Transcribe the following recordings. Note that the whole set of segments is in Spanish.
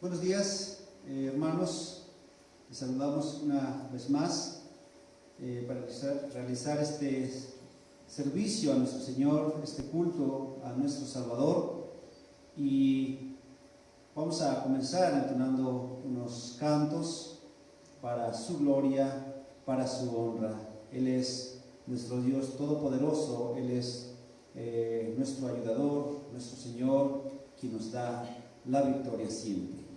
Buenos días, hermanos. Les saludamos una vez más para realizar este servicio a nuestro Señor, este culto a nuestro Salvador. Y vamos a comenzar entonando unos cantos para su gloria, para su honra. Él es nuestro Dios todopoderoso, Él es nuestro ayudador, nuestro Señor, quien nos da la victoria siempre.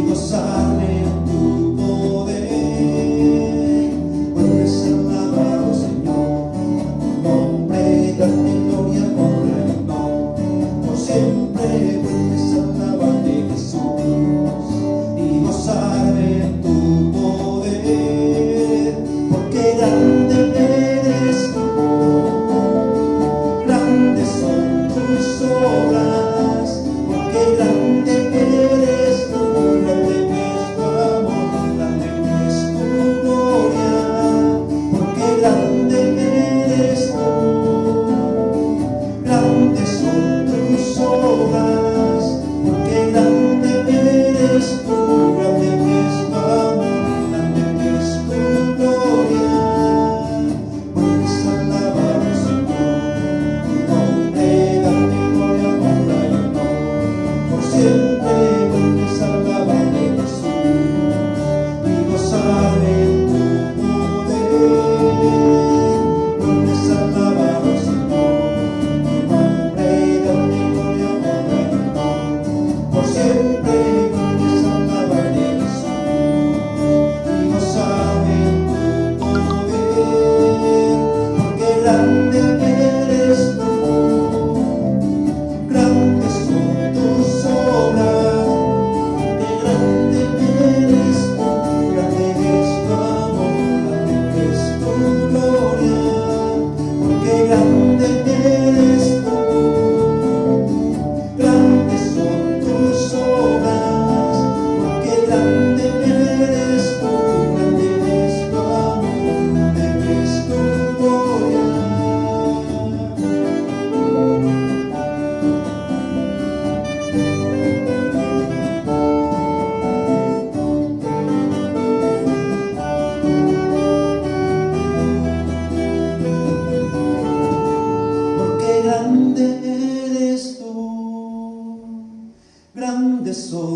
Gozarme en tu poder.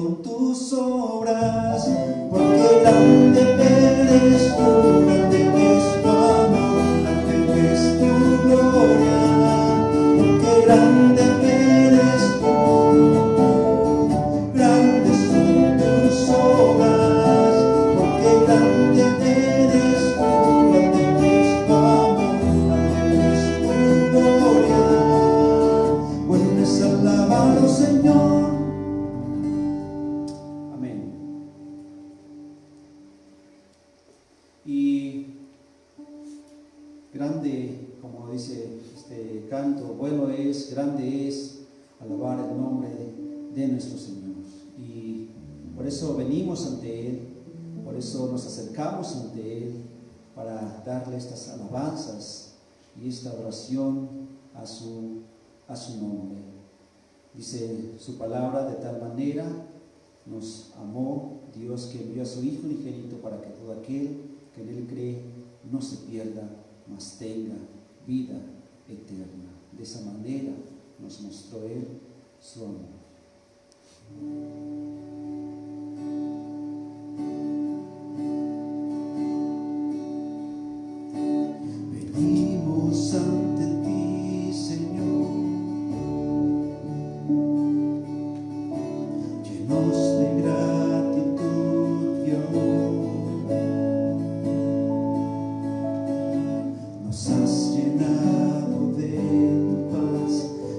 son tus obras, porque grande eres tú, grande es tu amor, grande es tu gloria, porque grande eres tú, grandes son tus obras, porque grande eres tú, grande es tu amor, grande es tu gloria. Bueno es alabar, oh Señor. Amén. Y grande, como dice este canto, bueno es, grande es alabar el nombre de nuestro Señor. Y por eso venimos ante Él, por eso nos acercamos ante Él, para darle estas alabanzas y esta oración a su nombre. Dice su palabra: de tal manera nos amó Dios que envió a su Hijo unigénito para que todo aquel que en Él cree no se pierda, mas tenga vida eterna. De esa manera nos mostró Él su amor. Venimos ante ti, Señor, llenos de gratitud y amor. Nos has llenado de tu paz,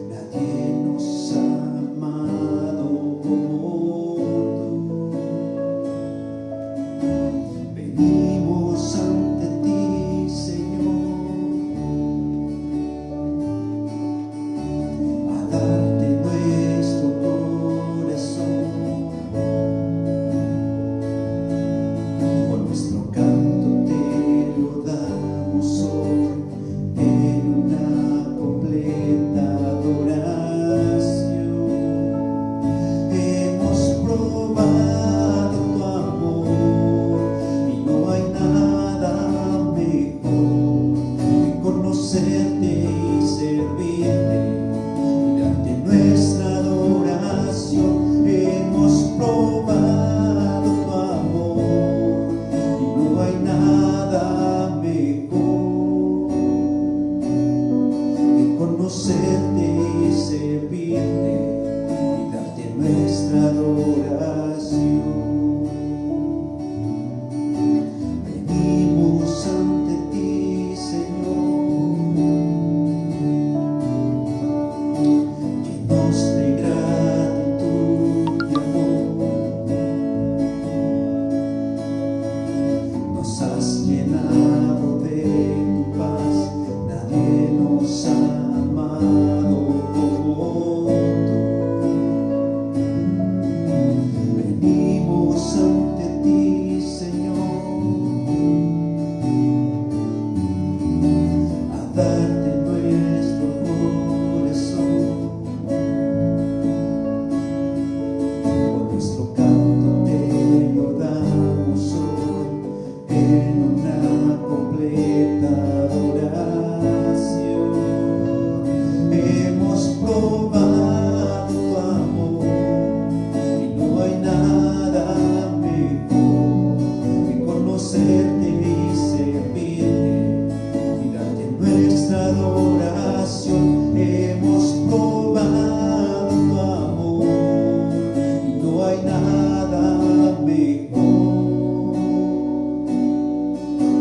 nadie nos ha amado como tú. Venimos ante ti, Señor, a darte nuestro corazón. Por nuestro canto te lo damos hoy en una completa adoración. Hemos probado tu amor y no hay nada mejor que conocerte y servirte y darte nuestra adoración. Hemos probado tu amor y no hay nada mejor que conocerte y servirte y darte nuestra adoración. Venimos ante ti, Señor, llenos de gratitud y amor. Nos has llenado de tu paz, nadie nos ha amado como tú. Venimos ante ti, Señor, a darte nuestro corazón. Por nuestro canto te lo damos hoy en una completa adoración. Hemos probado tu amor y no hay nada mejor que conocerte y servirte y darte nuestra adoración. Hemos probado tu amor y no hay nada mejor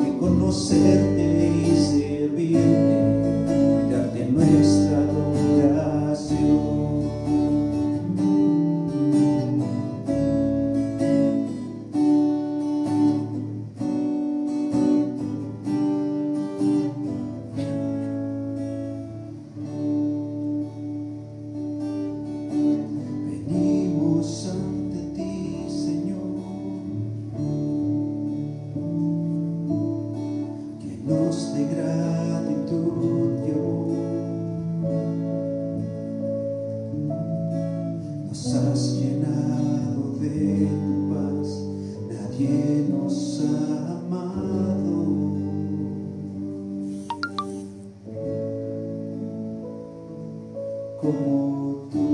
que conocerte y servirte y darte nuestra adoración. Venimos ante ti, Señor, llenos de gratitud y amor. Nos has llenado de tu paz, nadie nos ha amado como tú.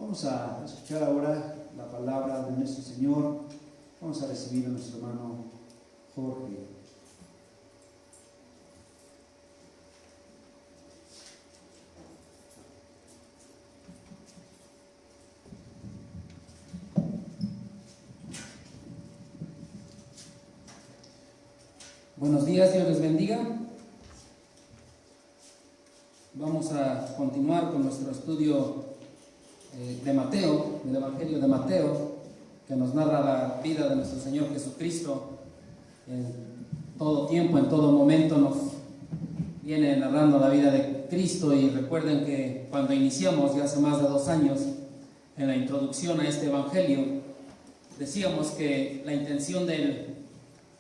Vamos a escuchar ahora la palabra de nuestro Señor. Vamos a recibir a nuestro hermano Jorge. Buenos días, Dios les bendiga. Vamos a continuar con nuestro estudio de Mateo, del Evangelio de Mateo, que nos narra la vida de nuestro Señor Jesucristo. En todo tiempo, en todo momento nos viene narrando la vida de Cristo. Y recuerden que cuando iniciamos, ya hace más de 2 años, en la introducción a este Evangelio, decíamos que la intención del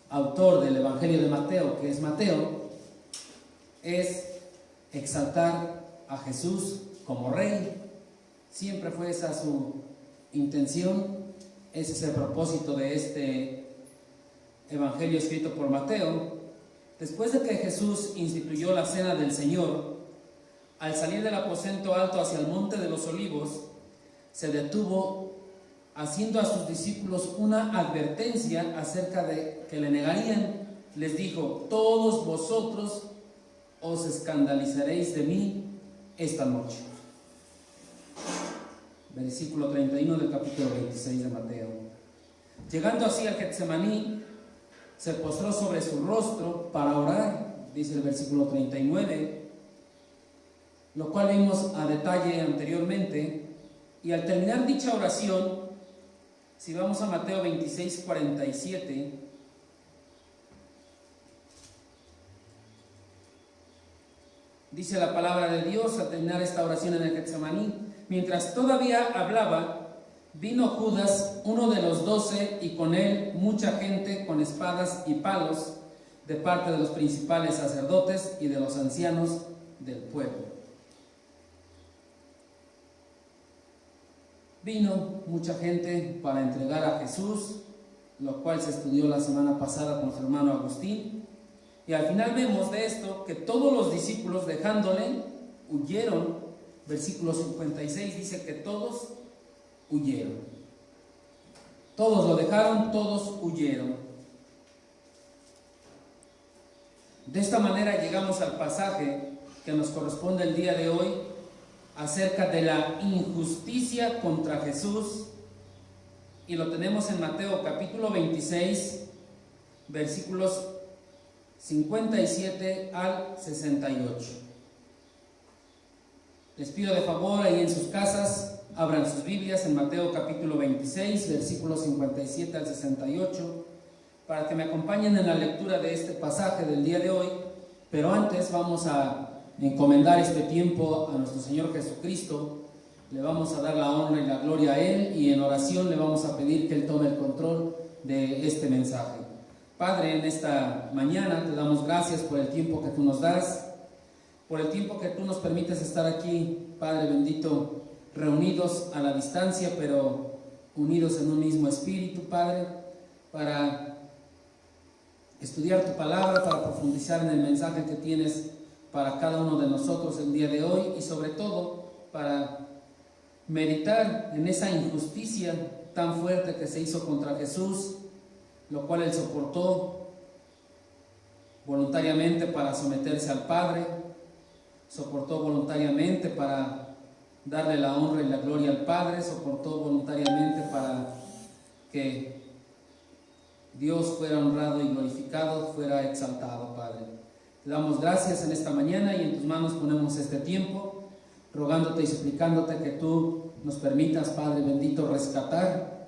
autor del Evangelio de Mateo, que es Mateo, es exaltar a Jesús como Rey. Siempre fue esa su intención, ese es el propósito de este Evangelio escrito por Mateo. Después de que Jesús instituyó la Cena del Señor, al salir del aposento alto hacia el Monte de los Olivos, se detuvo haciendo a sus discípulos una advertencia acerca de que le negarían. Les dijo: todos vosotros os escandalizaréis de mí esta noche. Versículo 31 del capítulo 26 de Mateo. Llegando así al Getsemaní, se postró sobre su rostro para orar, dice el versículo 39, lo cual vimos a detalle anteriormente. Y al terminar dicha oración, si vamos a Mateo 26, 47, dice la palabra de Dios al terminar esta oración en el Getsemaní: mientras todavía hablaba, vino Judas, uno de los 12, y con él mucha gente con espadas y palos, de parte de los principales sacerdotes y de los ancianos del pueblo. Vino mucha gente para entregar a Jesús, lo cual se estudió la semana pasada con su hermano Agustín. Y al final vemos de esto que todos los discípulos, dejándole, huyeron. Versículo 56 dice que todos huyeron. Todos lo dejaron, todos huyeron. De esta manera llegamos al pasaje que nos corresponde el día de hoy, acerca de la injusticia contra Jesús, y lo tenemos en Mateo capítulo 26, versículos 57 al 68. Les pido de favor, ahí en sus casas, abran sus Biblias en Mateo capítulo 26, versículos 57 al 68, para que me acompañen en la lectura de este pasaje del día de hoy. Pero antes vamos a encomendar este tiempo a nuestro Señor Jesucristo. Le vamos a dar la honra y la gloria a Él, y en oración le vamos a pedir que Él tome el control de este mensaje. Padre, en esta mañana te damos gracias por el tiempo que tú nos das, por el tiempo que tú nos permites estar aquí, Padre bendito, reunidos a la distancia, pero unidos en un mismo espíritu, Padre, para estudiar tu palabra, para profundizar en el mensaje que tienes para cada uno de nosotros el día de hoy, y sobre todo para meditar en esa injusticia tan fuerte que se hizo contra Jesús, lo cual Él soportó voluntariamente para someterse al Padre, soportó voluntariamente para darle la honra y la gloria al Padre, soportó voluntariamente para que Dios fuera honrado y glorificado, fuera exaltado, Padre. Te damos gracias en esta mañana, y en tus manos ponemos este tiempo, rogándote y suplicándote que tú nos permitas, Padre bendito, rescatar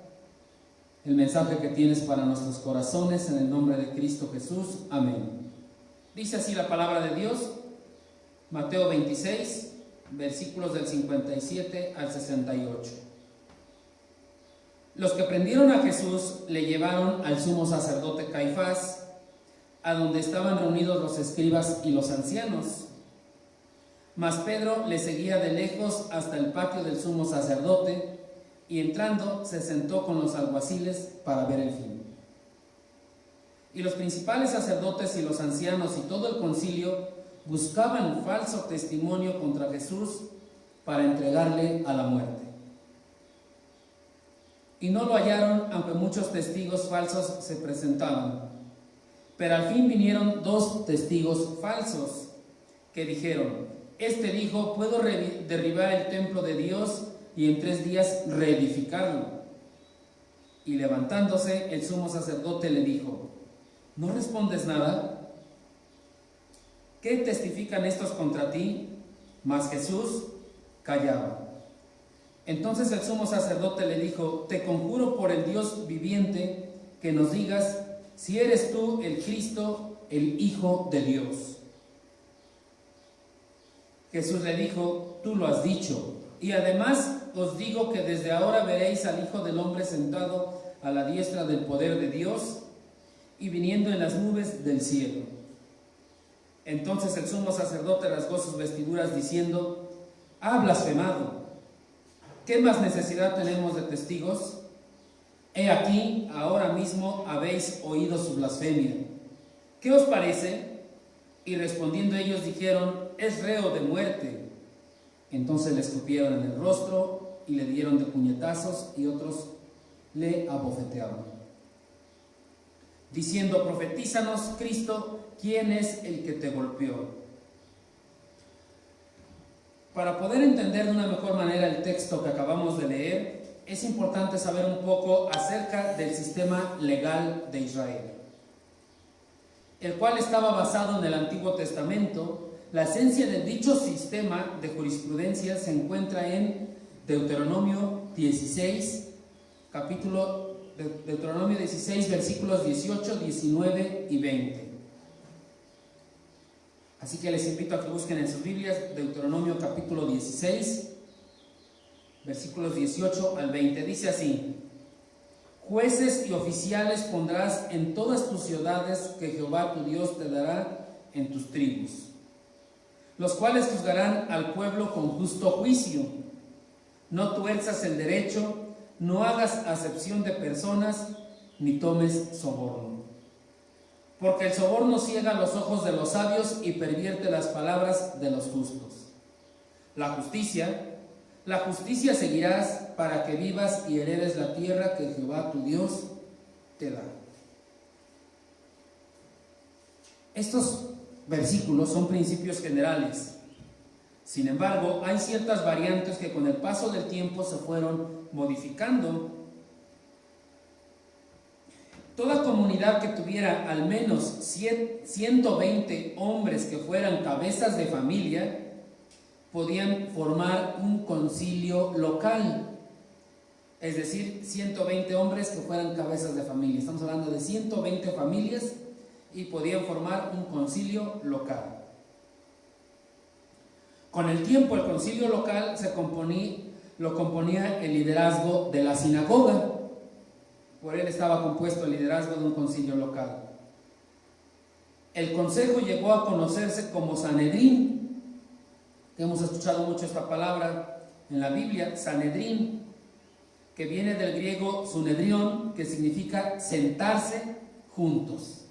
el mensaje que tienes para nuestros corazones, en el nombre de Cristo Jesús. Amén. Dice así la palabra de Dios, Mateo 26, versículos del 57 al 68. Los que prendieron a Jesús le llevaron al sumo sacerdote Caifás, a donde estaban reunidos los escribas y los ancianos. Mas Pedro le seguía de lejos hasta el patio del sumo sacerdote, y entrando se sentó con los alguaciles para ver el fin. Y los principales sacerdotes y los ancianos y todo el concilio buscaban falso testimonio contra Jesús para entregarle a la muerte. y no lo hallaron, aunque muchos testigos falsos se presentaban. Pero al fin vinieron 2 testigos falsos que dijeron: este dijo, puedo derribar el templo de Dios y en 3 días reedificarlo. Y levantándose, el sumo sacerdote le dijo: ¿no respondes nada? ¿Qué testifican estos contra ti? Mas Jesús callaba. Entonces el sumo sacerdote le dijo: te conjuro por el Dios viviente que nos digas si eres tú el Cristo, el Hijo de Dios. Jesús le dijo: tú lo has dicho, y además os digo que desde ahora veréis al Hijo del Hombre sentado a la diestra del poder de Dios y viniendo en las nubes del cielo. Entonces el sumo sacerdote rasgó sus vestiduras diciendo: ha blasfemado. ¿Qué más necesidad tenemos de testigos? He aquí, ahora mismo habéis oído su blasfemia. ¿Qué os parece? Y respondiendo ellos dijeron: es reo de muerte. Entonces le escupieron en el rostro y le dieron de puñetazos, y otros le abofeteaban, diciendo: profetízanos, Cristo, ¿quién es el que te golpeó? Para poder entender de una mejor manera el texto que acabamos de leer, es importante saber un poco acerca del sistema legal de Israel, el cual estaba basado en el Antiguo Testamento. La esencia de dicho sistema de jurisprudencia se encuentra en Deuteronomio 16, Deuteronomio 16, versículos 18, 19 y 20. Así que les invito a que busquen en sus Biblias Deuteronomio capítulo 16, versículos 18 al 20. Dice así: jueces y oficiales pondrás en todas tus ciudades que Jehová tu Dios te dará en tus tribus, los cuales juzgarán al pueblo con justo juicio. No tuerzas el derecho, no hagas acepción de personas, ni tomes soborno. Porque el soborno ciega los ojos de los sabios y pervierte las palabras de los justos. La justicia seguirás para que vivas y heredes la tierra que Jehová tu Dios te da. Estos versículos son principios generales. Sin embargo, hay ciertas variantes que con el paso del tiempo se fueron modificando. Toda comunidad que tuviera al menos 120 hombres que fueran cabezas de familia podían formar un concilio local. Es decir, 120 hombres que fueran cabezas de familia. Estamos hablando de 120 familias y podían formar un concilio local. Con el tiempo, el concilio local lo componía el liderazgo de la sinagoga. Por él estaba compuesto el liderazgo de un concilio local. El consejo llegó a conocerse como Sanedrín, que hemos escuchado mucho esta palabra en la Biblia, Sanedrín, que viene del griego sunedrión, que significa sentarse juntos.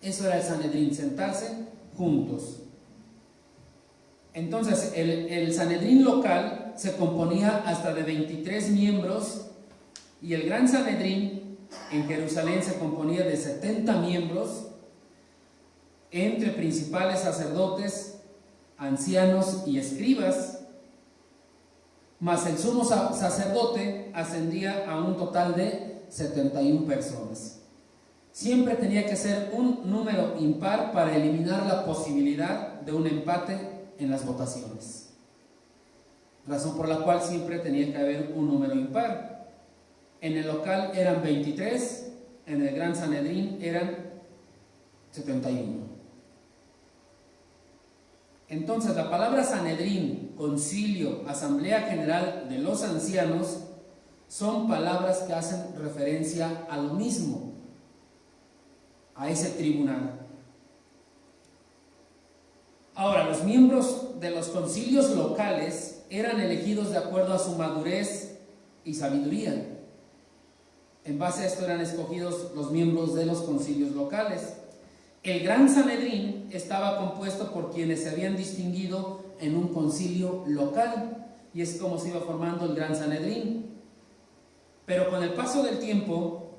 Eso era el Sanedrín, sentarse juntos. Entonces, el Sanedrín local se componía hasta de 23 miembros, y el Gran Sanedrín en Jerusalén se componía de 70 miembros, entre principales sacerdotes, ancianos y escribas, más el sumo sacerdote ascendía a un total de 71 personas. Siempre tenía que ser un número impar para eliminar la posibilidad de un empate en las votaciones, razón por la cual siempre tenía que haber un número impar. En el local eran 23, en el Gran Sanedrín eran 71. Entonces, la palabra Sanedrín, concilio, asamblea general de los ancianos, son palabras que hacen referencia a lo mismo, a ese tribunal. Ahora, los miembros de los concilios locales eran elegidos de acuerdo a su madurez y sabiduría. En base a esto eran escogidos los miembros de los concilios locales. El Gran Sanedrín estaba compuesto por quienes se habían distinguido en un concilio local, y es como se iba formando el Gran Sanedrín. Pero con el paso del tiempo,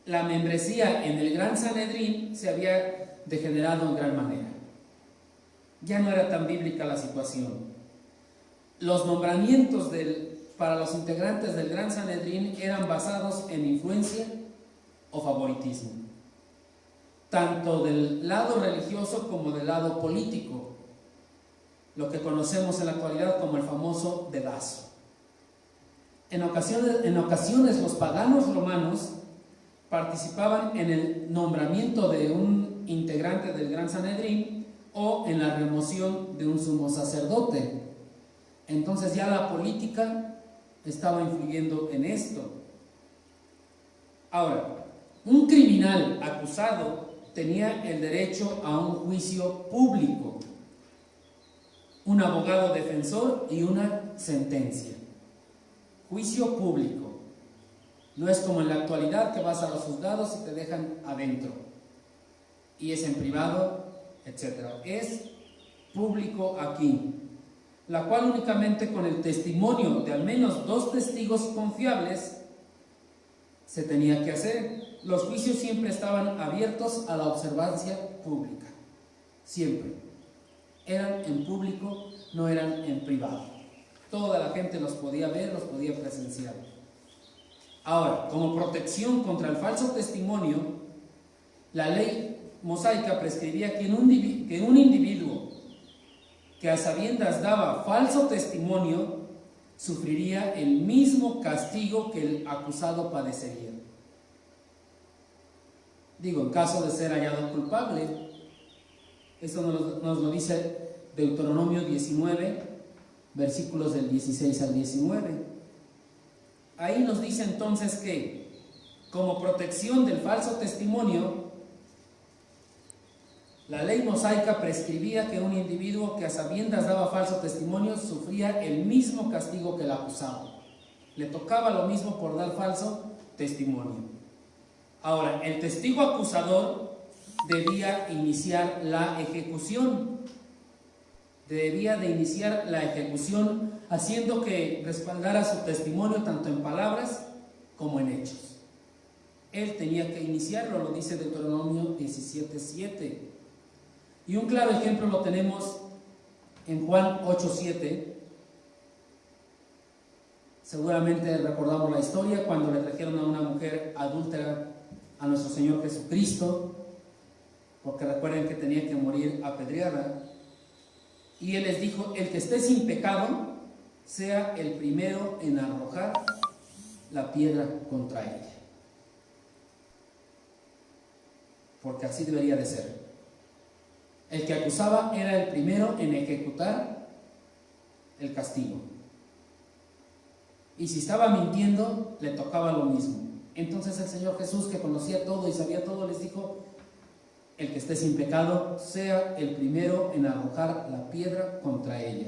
la membresía en el Gran Sanedrín se había degenerado en gran manera. Ya no era tan bíblica la situación. Los nombramientos para los integrantes del Gran Sanedrín eran basados en influencia o favoritismo, tanto del lado religioso como del lado político, lo que conocemos en la actualidad como el famoso dedazo. En ocasiones los paganos romanos participaban en el nombramiento de un integrante del Gran Sanedrín o en la remoción de un sumo sacerdote. Entonces ya la política estaba influyendo en esto. Ahora, un criminal acusado tenía el derecho a un juicio público, un abogado defensor y una sentencia. Juicio público. No es como en la actualidad que vas a los juzgados y te dejan adentro. Y es en privado, etc. Es público aquí, la cual únicamente con el testimonio de al menos 2 testigos confiables se tenía que hacer. Los juicios siempre estaban abiertos a la observancia pública. Siempre. Eran en público, no eran en privado. Toda la gente los podía ver, los podía presenciar. Ahora, como protección contra el falso testimonio, la ley mosaica prescribía que un individuo que a sabiendas daba falso testimonio sufriría el mismo castigo que el acusado padecería. Digo, en caso de ser hallado culpable. Eso nos lo dice Deuteronomio 19, versículos del 16 al 19. Ahí nos dice entonces que, como protección del falso testimonio, la ley mosaica prescribía que un individuo que a sabiendas daba falso testimonio sufría el mismo castigo que el acusado. Le tocaba lo mismo por dar falso testimonio. Ahora, el testigo acusador debía iniciar la ejecución. Debía de iniciar la ejecución haciendo que respaldara su testimonio tanto en palabras como en hechos. Él tenía que iniciarlo, lo dice Deuteronomio 17:7. Y un claro ejemplo lo tenemos en Juan 8:7. Seguramente recordamos la historia cuando le trajeron a una mujer adúltera a nuestro Señor Jesucristo, porque recuerden que tenía que morir apedreada. Y Él les dijo: el que esté sin pecado sea el primero en arrojar la piedra contra ella. Porque así debería de ser. El que acusaba era el primero en ejecutar el castigo. Y si estaba mintiendo, le tocaba lo mismo. Entonces el Señor Jesús, que conocía todo y sabía todo, les dijo: el que esté sin pecado sea el primero en arrojar la piedra contra ella.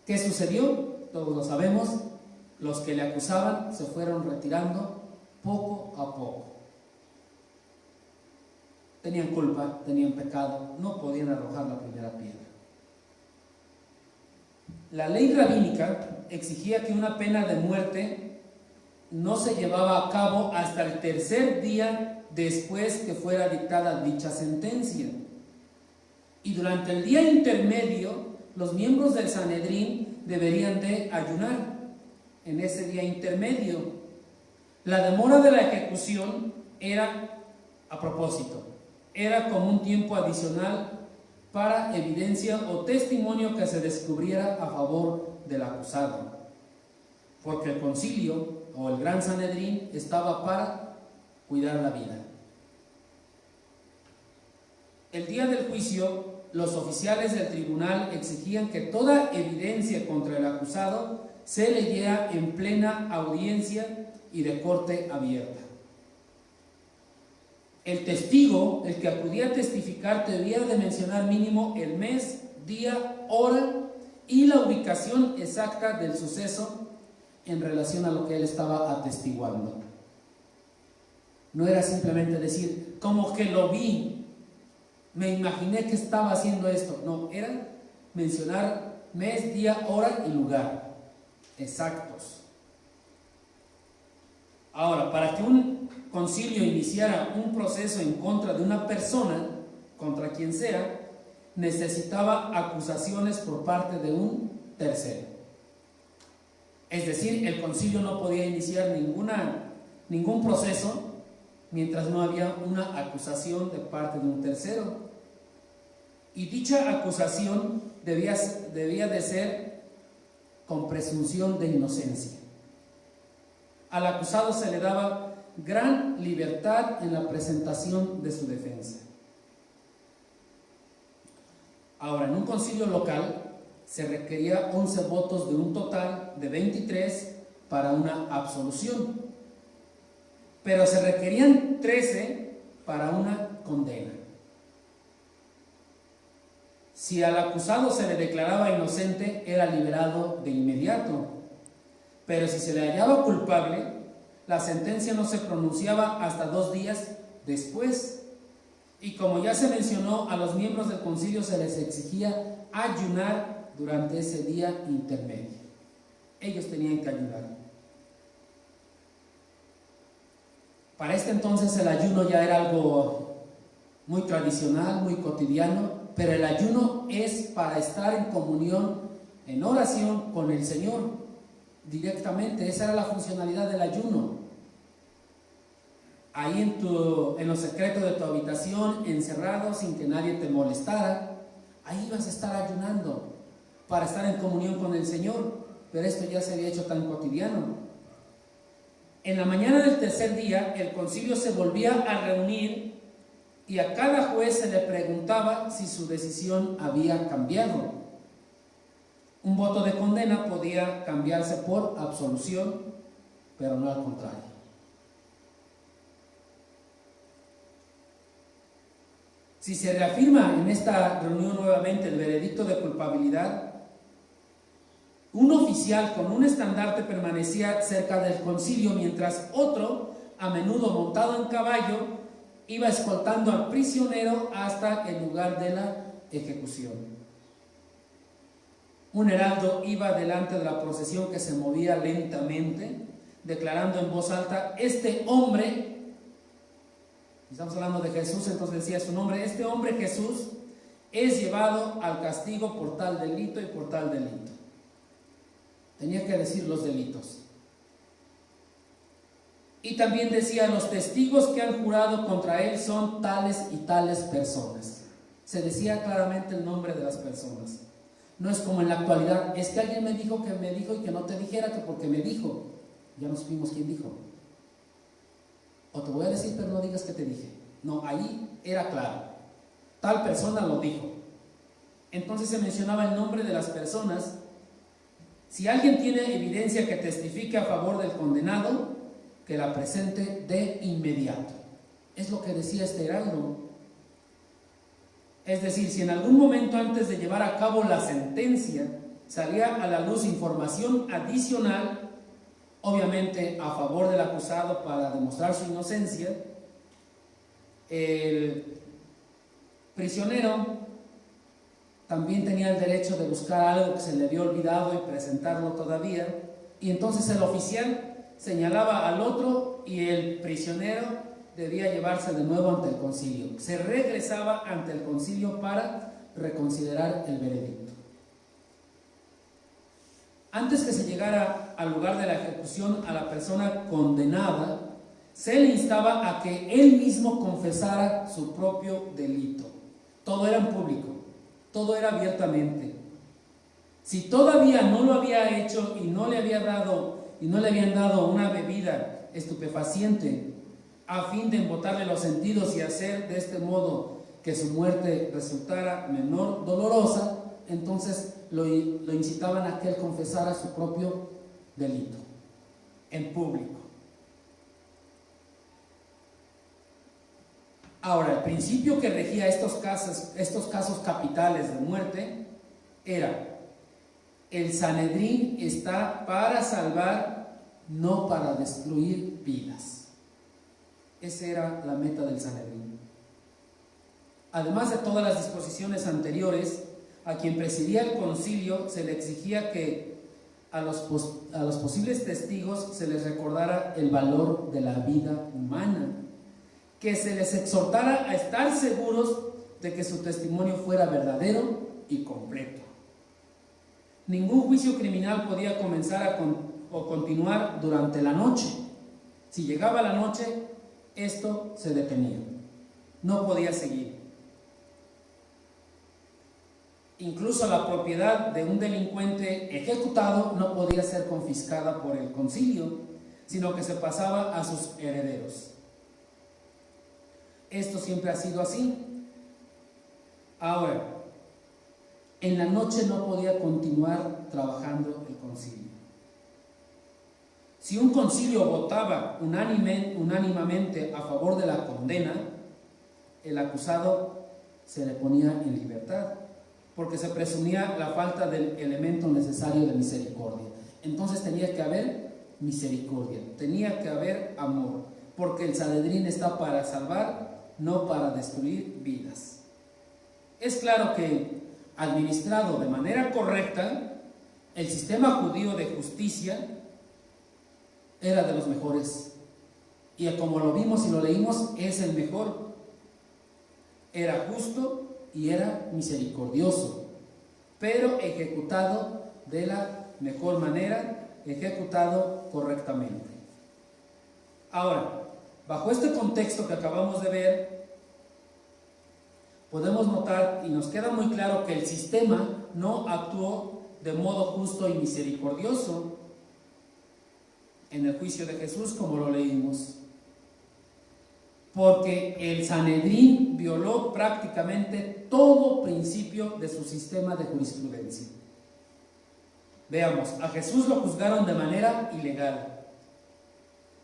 ¿Qué sucedió? Todos lo sabemos. Los que le acusaban se fueron retirando poco a poco. Tenían culpa, tenían pecado, no podían arrojar la primera piedra. La ley rabínica exigía que una pena de muerte no se llevaba a cabo hasta el 3er día después que fuera dictada dicha sentencia. Y durante el día intermedio, los miembros del Sanedrín deberían de ayunar en ese día intermedio. La demora de la ejecución era a propósito, era como un tiempo adicional para evidencia o testimonio que se descubriera a favor del acusado, porque el concilio o el Gran Sanedrín estaba para cuidar la vida. El día del juicio, los oficiales del tribunal exigían que toda evidencia contra el acusado se leyera en plena audiencia y de corte abierta. El testigo, el que acudía a testificar, debía de mencionar mínimo el mes, día, hora y la ubicación exacta del suceso en relación a lo que él estaba atestiguando. No era simplemente decir, como que lo vi, me imaginé que estaba haciendo esto. No, era mencionar mes, día, hora y lugar exactos. Ahora, para que un concilio iniciara un proceso en contra de una persona, contra quien sea, necesitaba acusaciones por parte de un tercero. Es decir, el concilio no podía iniciar ningún proceso mientras no había una acusación de parte de un tercero. Y dicha acusación debía de ser con presunción de inocencia. Al acusado se le daba gran libertad en la presentación de su defensa. Ahora, en un concilio local se requería 11 votos de un total de 23 para una absolución, pero se requerían 13 para una condena. Si al acusado se le declaraba inocente, era liberado de inmediato, pero si se le hallaba culpable, la sentencia no se pronunciaba hasta 2 días después. Y como ya se mencionó, a los miembros del concilio se les exigía ayunar durante ese día intermedio. Ellos tenían que ayunar. Para este entonces el ayuno ya era algo muy tradicional, muy cotidiano, pero el ayuno es para estar en comunión, en oración con el Señor directamente. Esa era la funcionalidad del ayuno. Ahí en lo secreto de tu habitación, encerrado, sin que nadie te molestara, ahí ibas a estar ayunando para estar en comunión con el Señor. Pero esto ya se había hecho tan cotidiano. En la mañana del tercer día, el concilio se volvía a reunir y a cada juez se le preguntaba si su decisión había cambiado. Un voto de condena podía cambiarse por absolución, pero no al contrario. Si se reafirma en esta reunión nuevamente el veredicto de culpabilidad, un oficial con un estandarte permanecía cerca del concilio, mientras otro, a menudo montado en caballo, iba escoltando al prisionero hasta el lugar de la ejecución. Un heraldo iba delante de la procesión que se movía lentamente, declarando en voz alta: este hombre, estamos hablando de Jesús, entonces decía su nombre, este hombre Jesús es llevado al castigo por tal delito y por tal delito. Tenía que decir los delitos. Y también decía: los testigos que han jurado contra él son tales y tales personas. Se decía claramente el nombre de las personas. No es como en la actualidad: es que alguien me dijo que me dijo y que no te dijera que porque me dijo. Ya no supimos quién dijo. O te voy a decir, pero no digas que te dije. No, ahí era claro. Tal persona lo dijo. Entonces se mencionaba el nombre de las personas. Si alguien tiene evidencia que testifique a favor del condenado, que la presente de inmediato. Es lo que decía este heraldo. Es decir, si en algún momento antes de llevar a cabo la sentencia salía a la luz información adicional, obviamente a favor del acusado para demostrar su inocencia, el prisionero también tenía el derecho de buscar algo que se le había olvidado y presentarlo todavía, y entonces el oficial señalaba al otro y el prisionero debía llevarse de nuevo ante el concilio. Se regresaba ante el concilio para reconsiderar el veredicto. Antes que se llegara al lugar de la ejecución a la persona condenada, se le instaba a que él mismo confesara su propio delito. Todo era en público, todo era abiertamente. Si todavía no lo había hecho y no le habían dado una bebida estupefaciente a fin de embotarle los sentidos y hacer de este modo que su muerte resultara menor dolorosa, entonces lo incitaban a que él confesara su propio delito en público. Ahora, el principio que regía estos casos capitales de muerte era: el Sanedrín está para salvar, no para destruir vidas. Esa era la meta del Sanedrín. Además de todas las disposiciones anteriores, a quien presidía el concilio se le exigía que a los posibles testigos se les recordara el valor de la vida humana, que se les exhortara a estar seguros de que su testimonio fuera verdadero y completo. Ningún juicio criminal podía comenzar o continuar durante la noche. Si llegaba la noche, esto se detenía, no podía seguir. Incluso la propiedad de un delincuente ejecutado no podía ser confiscada por el concilio, sino que se pasaba a sus herederos. Esto siempre ha sido así. Ahora, en la noche no podía continuar trabajando el concilio. Si un concilio votaba unánimemente a favor de la condena, el acusado se le ponía en libertad, porque se presumía la falta del elemento necesario de misericordia. Entonces tenía que haber misericordia, tenía que haber amor, porque el Sanedrín está para salvar, no para destruir vidas. Es claro que, administrado de manera correcta, el sistema judío de justicia era de los mejores, y como lo vimos y lo leímos, es el mejor. Era justo y era misericordioso, pero ejecutado de la mejor manera, ejecutado correctamente. Ahora, bajo este contexto que acabamos de ver, podemos notar y nos queda muy claro que el sistema no actuó de modo justo y misericordioso en el juicio de Jesús, como lo leímos, porque el Sanedrín violó prácticamente todo principio de su sistema de jurisprudencia. Veamos, a Jesús lo juzgaron de manera ilegal,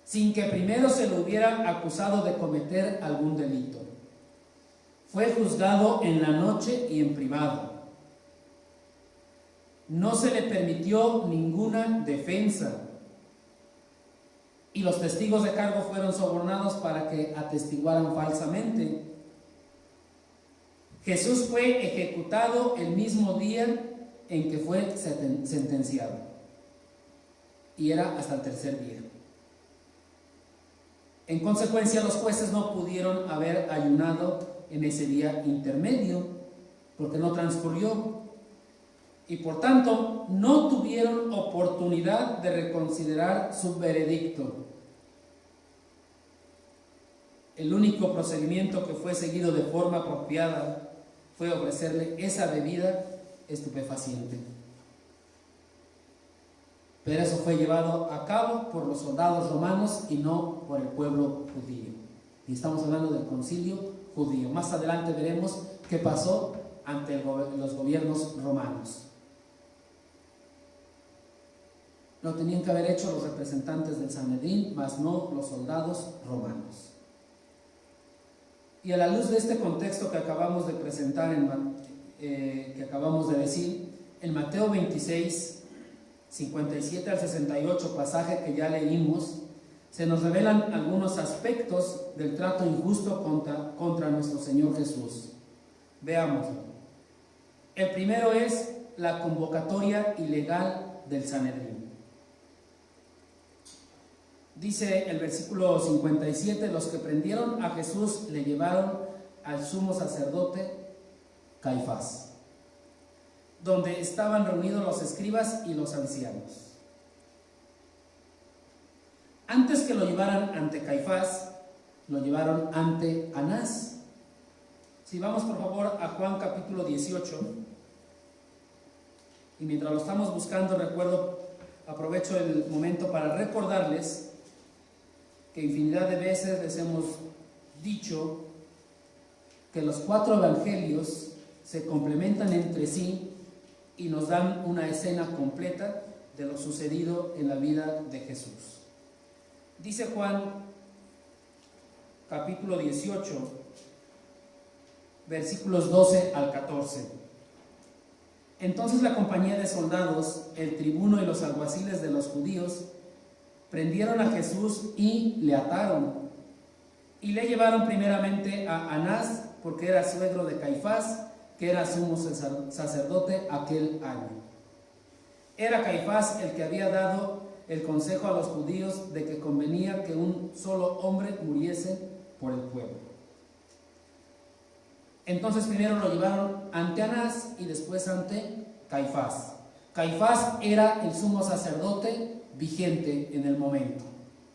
sin que primero se le hubiera acusado de cometer algún delito. Fue juzgado en la noche y en privado. No se le permitió ninguna defensa, y los testigos de cargo fueron sobornados para que atestiguaran falsamente. Jesús fue ejecutado el mismo día en que fue sentenciado, y era hasta el tercer día. En consecuencia, los jueces no pudieron haber ayunado en ese día intermedio, porque no transcurrió, y por tanto no tuvieron oportunidad de reconsiderar su veredicto. El único procedimiento que fue seguido de forma apropiada fue ofrecerle esa bebida estupefaciente. Pero eso fue llevado a cabo por los soldados romanos y no por el pueblo judío. Y estamos hablando del concilio judío. Más adelante veremos qué pasó ante los gobiernos romanos. Lo tenían que haber hecho los representantes del Sanedrín, mas no los soldados romanos. Y a la luz de este contexto que acabamos de presentar, que acabamos de decir, en Mateo 26, 57 al 68, pasaje que ya leímos, se nos revelan algunos aspectos del trato injusto contra nuestro Señor Jesús. Veámoslo. El primero es la convocatoria ilegal del Sanedrín. Dice el versículo 57, los que prendieron a Jesús le llevaron al sumo sacerdote Caifás, donde estaban reunidos los escribas y los ancianos. Antes que lo llevaran ante Caifás, lo llevaron ante Anás. Si vamos por favor a Juan capítulo 18, y mientras lo estamos buscando, aprovecho el momento para recordarles que infinidad de veces les hemos dicho que los 4 evangelios se complementan entre sí y nos dan una escena completa de lo sucedido en la vida de Jesús. Dice Juan, capítulo 18, versículos 12 al 14. Entonces la compañía de soldados, el tribuno y los alguaciles de los judíos prendieron a Jesús y le ataron, y le llevaron primeramente a Anás, porque era suegro de Caifás, que era sumo sacerdote aquel año. Era Caifás el que había dado el consejo a los judíos de que convenía que un solo hombre muriese por el pueblo. Entonces primero lo llevaron ante Anás y después ante Caifás. Caifás era el sumo sacerdote vigente en el momento,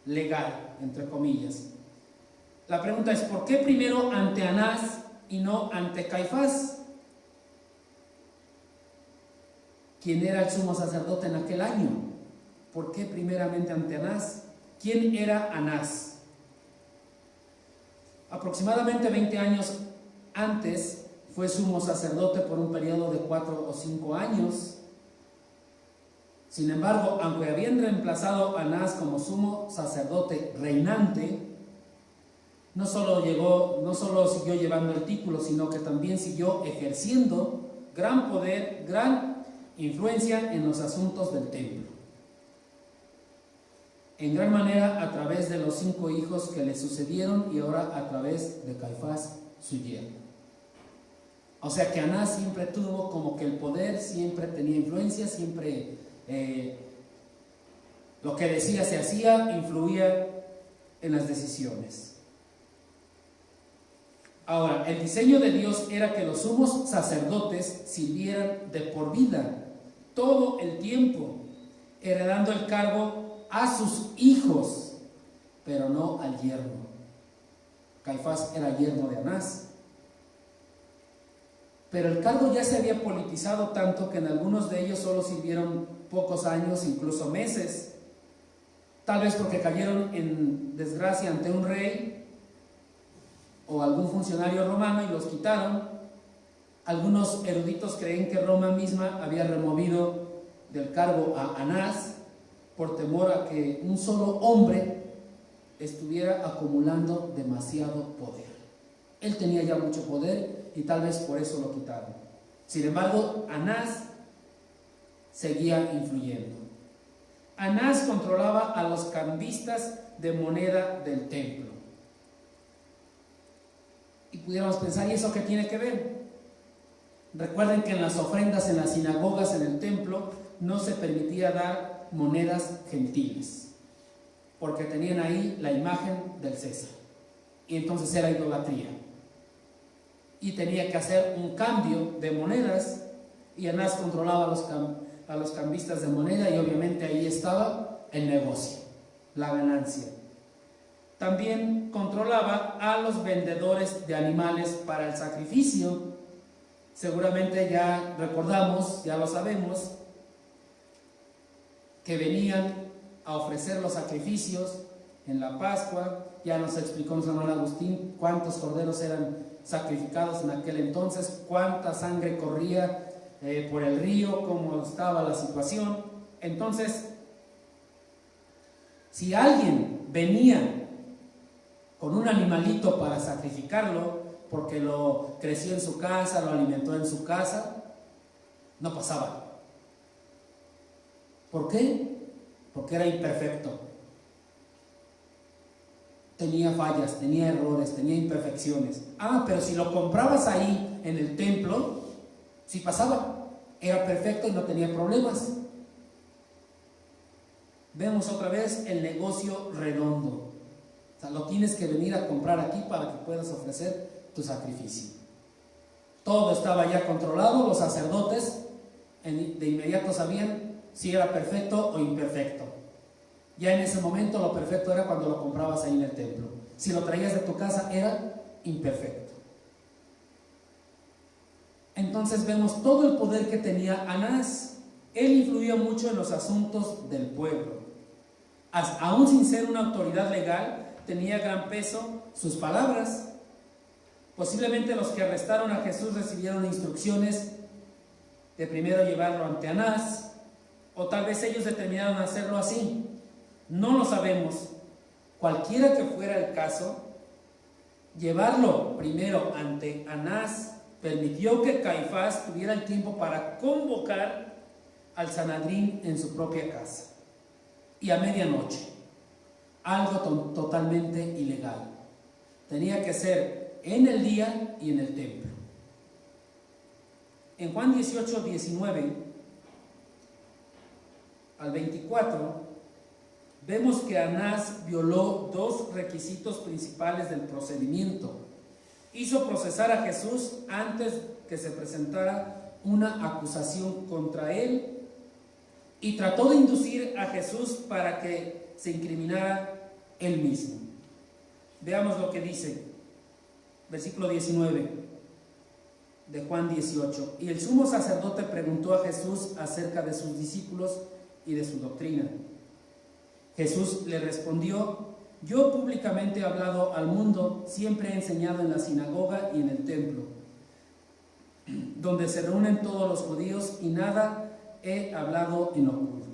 legal, entre comillas. La pregunta es, ¿por qué primero ante Anás y no ante Caifás? ¿Quién era el sumo sacerdote en aquel año? ¿Por qué primeramente ante Anás? ¿Quién era Anás? Aproximadamente 20 años antes fue sumo sacerdote por un periodo de 4 o 5 años. Sin embargo, aunque habían reemplazado a Anás como sumo sacerdote reinante, no solo siguió llevando el título, sino que también siguió ejerciendo gran poder, gran influencia en los asuntos del templo. En gran manera a través de los 5 hijos que le sucedieron y ahora a través de Caifás, su yerno. O sea que Anás siempre tuvo como que el poder, siempre tenía influencia, siempre lo que decía se hacía, influía en las decisiones. Ahora, el diseño de Dios era que los sumos sacerdotes sirvieran de por vida, todo el tiempo, heredando el cargo a sus hijos, pero no al yerno. Caifás era yerno de Anás. Pero el cargo ya se había politizado tanto que en algunos de ellos solo sirvieron pocos años, incluso meses. Tal vez porque cayeron en desgracia ante un rey o algún funcionario romano y los quitaron. Algunos eruditos creen que Roma misma había removido del cargo a Anás por temor a que un solo hombre estuviera acumulando demasiado poder. Él tenía ya mucho poder y tal vez por eso lo quitaron. Sin embargo, Anás seguía influyendo. Anás controlaba a los cambistas de moneda del templo. Y pudiéramos pensar, ¿y eso qué tiene que ver? Recuerden que en las ofrendas, en las sinagogas, en el templo, no se permitía dar monedas gentiles, porque tenían ahí la imagen del César. Y entonces era idolatría. Y tenía que hacer un cambio de monedas, y Anás controlaba a los cambistas de moneda, y obviamente ahí estaba el negocio, la ganancia. También controlaba a los vendedores de animales para el sacrificio. Seguramente ya recordamos, ya lo sabemos, que venían a ofrecer los sacrificios en la Pascua. Ya nos explicó nuestro hermano Agustín cuántos corderos eran sacrificados en aquel entonces, cuánta sangre corría por el río, cómo estaba la situación. Entonces, si alguien venía con un animalito para sacrificarlo, porque lo creció en su casa, lo alimentó en su casa, no pasaba. ¿Por qué? Porque era imperfecto. Tenía fallas, tenía errores, tenía imperfecciones. Pero si lo comprabas ahí en el templo, sí pasaba. Era perfecto y no tenía problemas. Vemos otra vez el negocio redondo. O sea, lo tienes que venir a comprar aquí para que puedas ofrecer tu sacrificio. Todo estaba ya controlado. Los sacerdotes de inmediato sabían si era perfecto o imperfecto. Ya en ese momento lo perfecto era cuando lo comprabas ahí en el templo. Si lo traías de tu casa era imperfecto. Entonces vemos todo el poder que tenía Anás. Él influía mucho en los asuntos del pueblo. Aún sin ser una autoridad legal, tenía gran peso sus palabras. Posiblemente los que arrestaron a Jesús recibieron instrucciones de primero llevarlo ante Anás, o tal vez ellos determinaron hacerlo así. No lo sabemos. Cualquiera que fuera el caso, llevarlo primero ante Anás permitió que Caifás tuviera el tiempo para convocar al Sanedrín en su propia casa y a medianoche, algo totalmente ilegal. Tenía que ser en el día y en el templo. En Juan 18:19 al 24, vemos que Anás violó dos requisitos principales del procedimiento. Hizo procesar a Jesús antes que se presentara una acusación contra él y trató de inducir a Jesús para que se incriminara él mismo. Veamos lo que dice, versículo 19 de Juan 18. Y el sumo sacerdote preguntó a Jesús acerca de sus discípulos y de su doctrina. Jesús le respondió: yo públicamente he hablado al mundo, siempre he enseñado en la sinagoga y en el templo, donde se reúnen todos los judíos, y nada he hablado en oculto.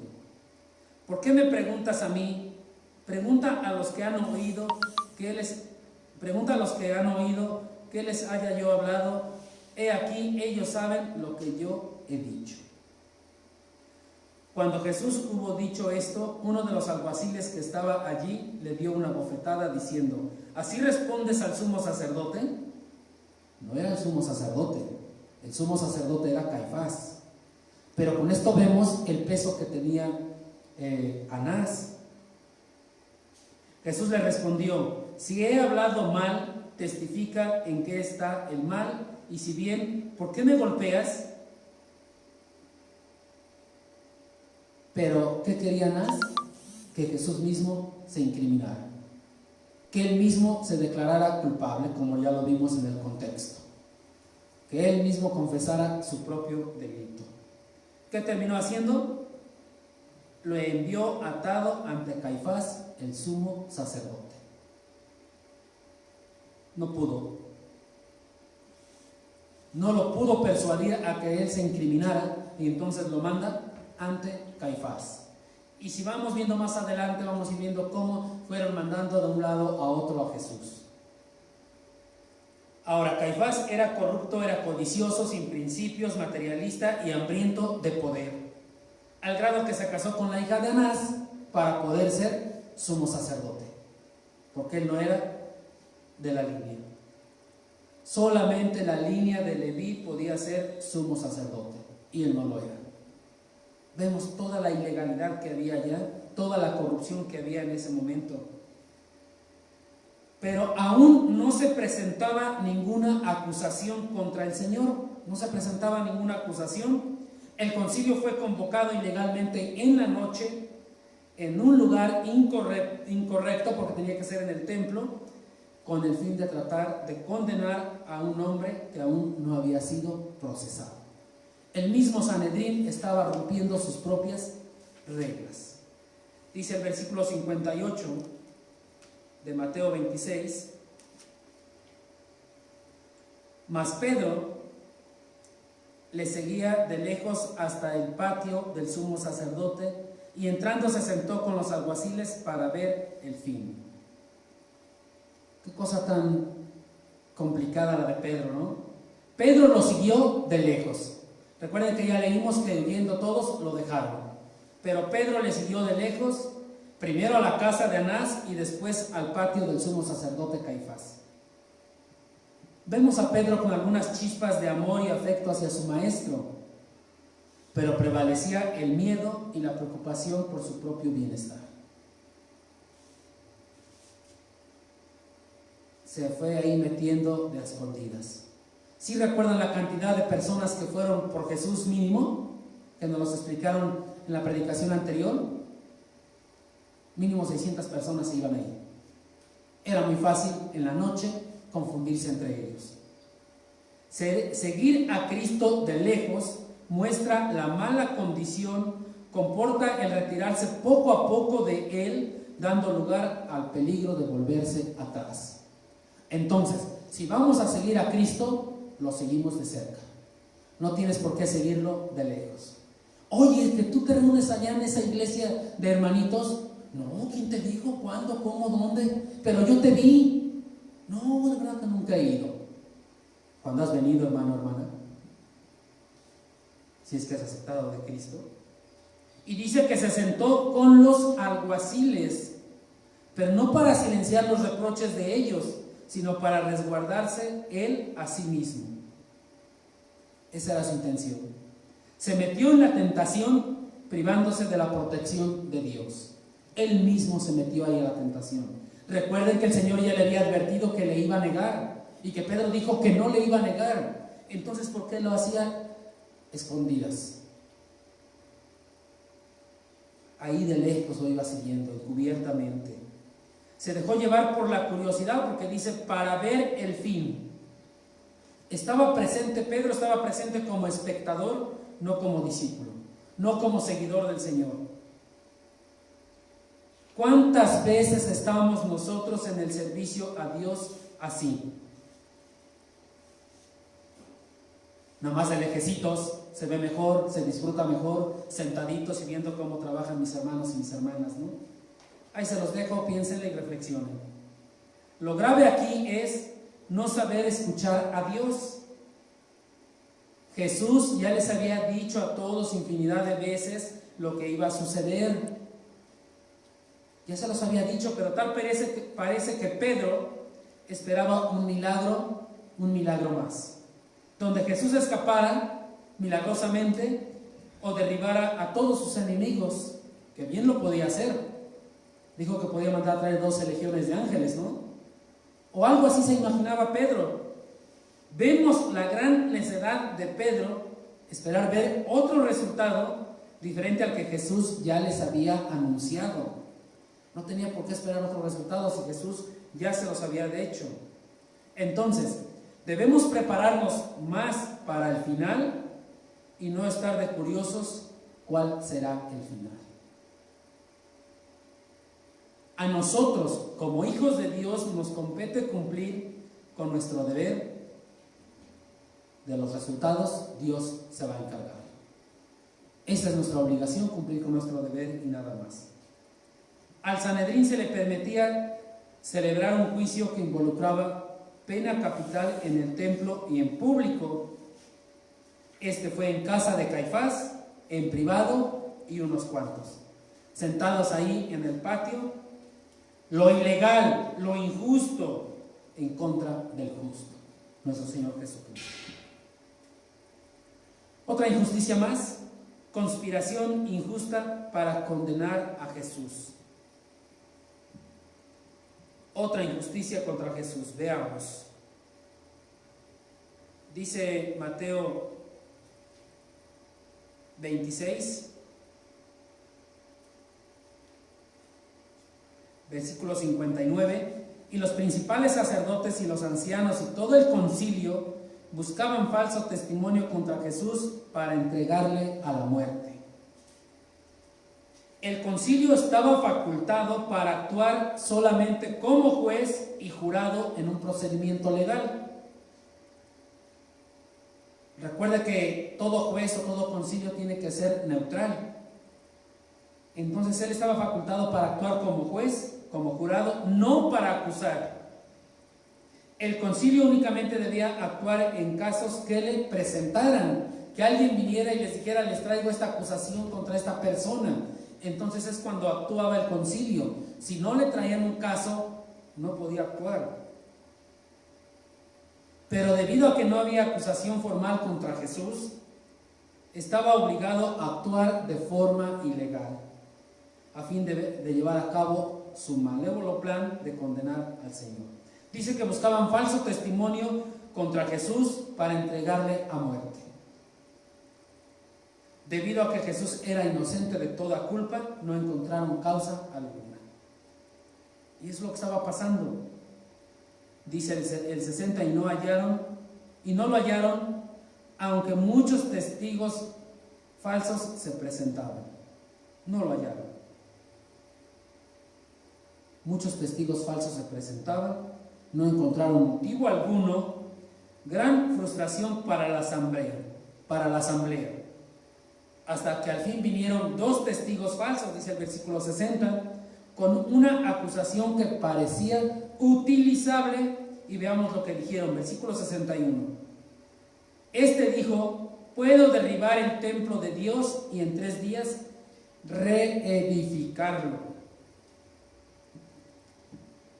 ¿Por qué me preguntas a mí? Pregunta a los que han oído que les haya yo hablado. He aquí, ellos saben lo que yo he dicho. Cuando Jesús hubo dicho esto, uno de los alguaciles que estaba allí le dio una bofetada diciendo: ¿así respondes al sumo sacerdote? No era el sumo sacerdote era Caifás. Pero con esto vemos el peso que tenía Anás. Jesús le respondió: si he hablado mal, testifica en qué está el mal, y si bien, ¿por qué me golpeas? Pero, ¿qué quería Anás? Que Jesús mismo se incriminara, que él mismo se declarara culpable, como ya lo vimos en el contexto, que él mismo confesara su propio delito. ¿Qué terminó haciendo? Lo envió atado ante Caifás, el sumo sacerdote. No lo pudo persuadir a que él se incriminara, y entonces lo manda ante Caifás. Y si vamos viendo más adelante, vamos a ir viendo cómo fueron mandando de un lado a otro a Jesús. Ahora, Caifás era corrupto, era codicioso, sin principios, materialista y hambriento de poder, al grado que se casó con la hija de Anás para poder ser sumo sacerdote, porque él no era de la línea. Solamente la línea de Leví podía ser sumo sacerdote, y él no lo era. Vemos toda la ilegalidad que había allá, toda la corrupción que había en ese momento. Pero aún no se presentaba ninguna acusación contra el Señor, no se presentaba ninguna acusación. El concilio fue convocado ilegalmente en la noche, en un lugar incorrecto, porque tenía que ser en el templo, con el fin de tratar de condenar a un hombre que aún no había sido procesado. El mismo Sanedrín estaba rompiendo sus propias reglas. Dice el versículo 58 de Mateo 26: mas Pedro le seguía de lejos hasta el patio del sumo sacerdote, y entrando se sentó con los alguaciles para ver el fin. Qué cosa tan complicada la de Pedro, ¿no? Pedro lo siguió de lejos. Recuerden que ya leímos que viendo todos lo dejaron, pero Pedro le siguió de lejos, primero a la casa de Anás y después al patio del sumo sacerdote Caifás. Vemos a Pedro con algunas chispas de amor y afecto hacia su maestro, pero prevalecía el miedo y la preocupación por su propio bienestar. Se fue ahí metiendo de a escondidas. ¿Sí recuerdan la cantidad de personas que fueron por Jesús mínimo? Que nos los explicaron en la predicación anterior. Mínimo 600 personas se iban ahí. Era muy fácil en la noche confundirse entre ellos. Seguir a Cristo de lejos muestra la mala condición, comporta el retirarse poco a poco de Él, dando lugar al peligro de volverse atrás. Entonces, si vamos a seguir a Cristo, lo seguimos de cerca. No tienes por qué seguirlo de lejos. Oye, que tú te reúnes allá en esa iglesia de hermanitos. No, ¿quién te dijo? ¿Cuándo? ¿Cómo? ¿Dónde? Pero yo te vi. No, de verdad que nunca he ido. ¿Cuándo has venido, hermano, hermana? Si es que has aceptado de Cristo. Y dice que se sentó con los alguaciles, pero no para silenciar los reproches de ellos, sino para resguardarse él a sí mismo. Esa era su intención. Se metió en la tentación privándose de la protección de Dios. Él mismo se metió ahí a la tentación. Recuerden que el Señor ya le había advertido que le iba a negar y que Pedro dijo que no le iba a negar. Entonces, ¿por qué lo hacía escondidas? Ahí de lejos lo iba siguiendo, encubiertamente. Se dejó llevar por la curiosidad, porque dice, para ver el fin. Estaba presente, Pedro estaba presente como espectador, no como discípulo, no como seguidor del Señor. ¿Cuántas veces estamos nosotros en el servicio a Dios así? Nada más de lejecitos, se ve mejor, se disfruta mejor, sentaditos y viendo cómo trabajan mis hermanos y mis hermanas, ¿no? Ahí se los dejo, piénsenle y reflexionen. Lo grave aquí es no saber escuchar a Dios. Jesús ya les había dicho a todos infinidad de veces lo que iba a suceder. Ya se los había dicho, pero tal parece que Pedro esperaba un milagro más. Donde Jesús escapara milagrosamente o derribara a todos sus enemigos, que bien lo podía hacer. Dijo que podía mandar a traer 12 legiones de ángeles, ¿no? O algo así se imaginaba Pedro. Vemos la gran necedad de Pedro, esperar ver otro resultado diferente al que Jesús ya les había anunciado. No tenía por qué esperar otro resultado si Jesús ya se los había dicho. Entonces, debemos prepararnos más para el final y no estar de curiosos cuál será el final. A nosotros, como hijos de Dios, nos compete cumplir con nuestro deber. De los resultados, Dios se va a encargar. Esa es nuestra obligación, cumplir con nuestro deber y nada más. Al Sanedrín se le permitía celebrar un juicio que involucraba pena capital en el templo y en público. Este fue en casa de Caifás, en privado y unos cuantos, sentados ahí en el patio. Lo ilegal, lo injusto en contra del justo, nuestro Señor Jesucristo. Otra injusticia más, conspiración injusta para condenar a Jesús. Otra injusticia contra Jesús, veamos. Dice Mateo 26, versículo 59, y los principales sacerdotes y los ancianos y todo el concilio buscaban falso testimonio contra Jesús para entregarle a la muerte. El concilio estaba facultado para actuar solamente como juez y jurado en un procedimiento legal. Recuerda que todo juez o todo concilio tiene que ser neutral. Entonces él estaba facultado para actuar como juez, como jurado, no para acusar. El concilio únicamente debía actuar en casos que le presentaran, que alguien viniera y les dijera, les traigo esta acusación contra esta persona. Entonces es cuando actuaba el concilio. Si no le traían un caso, no podía actuar. Pero debido a que no había acusación formal contra Jesús, estaba obligado a actuar de forma ilegal, a fin de llevar a cabo su malévolo plan de condenar al Señor. Dice que buscaban falso testimonio contra Jesús para entregarle a muerte. Debido a que Jesús era inocente de toda culpa, no encontraron causa alguna. Y es lo que estaba pasando. Dice el 60, y no lo hallaron, aunque muchos testigos falsos se presentaban. No lo hallaron. Muchos testigos falsos se presentaban, no encontraron motivo alguno. Gran frustración para la asamblea. Hasta que al fin vinieron 2 testigos falsos, dice el versículo 60, con una acusación que parecía utilizable, y veamos lo que dijeron, versículo 61. Este dijo, puedo derribar el templo de Dios y en 3 días reedificarlo.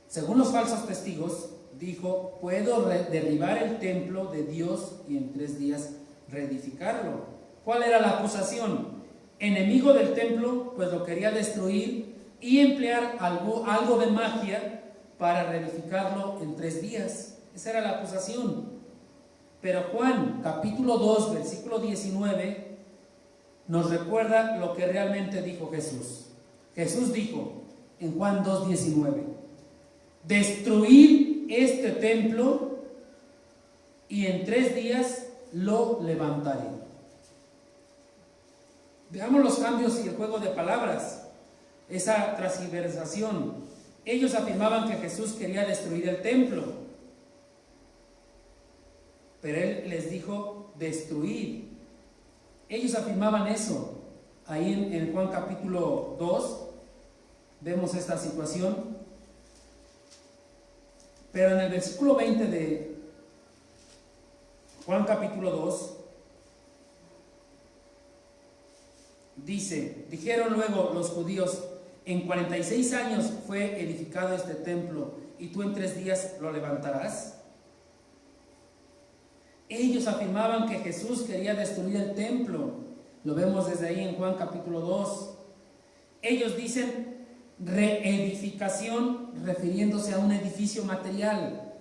Según los falsos testigos, dijo, puedo derribar el templo de Dios y en 3 días reedificarlo. ¿Cuál era la acusación? enemigo del templo, pues lo quería destruir y emplear algo de magia para reedificarlo en 3 días. Esa era la acusación. Pero Juan, capítulo 2, versículo 19, nos recuerda lo que realmente dijo Jesús. Jesús dijo en Juan 2, 19, destruid este templo y en 3 días lo levantaré. Veamos los cambios y el juego de palabras, esa transgiversación. Ellos afirmaban que Jesús quería destruir el templo, pero Él les dijo destruir. Ellos afirmaban eso. Ahí en Juan capítulo 2 vemos esta situación. Pero en el versículo 20 de Juan capítulo 2 dice, dijeron luego los judíos, en 46 años fue edificado este templo y tú en 3 días lo levantarás. Ellos afirmaban que Jesús quería destruir el templo. Lo vemos desde ahí en Juan capítulo 2. Ellos dicen reedificación, refiriéndose a un edificio material,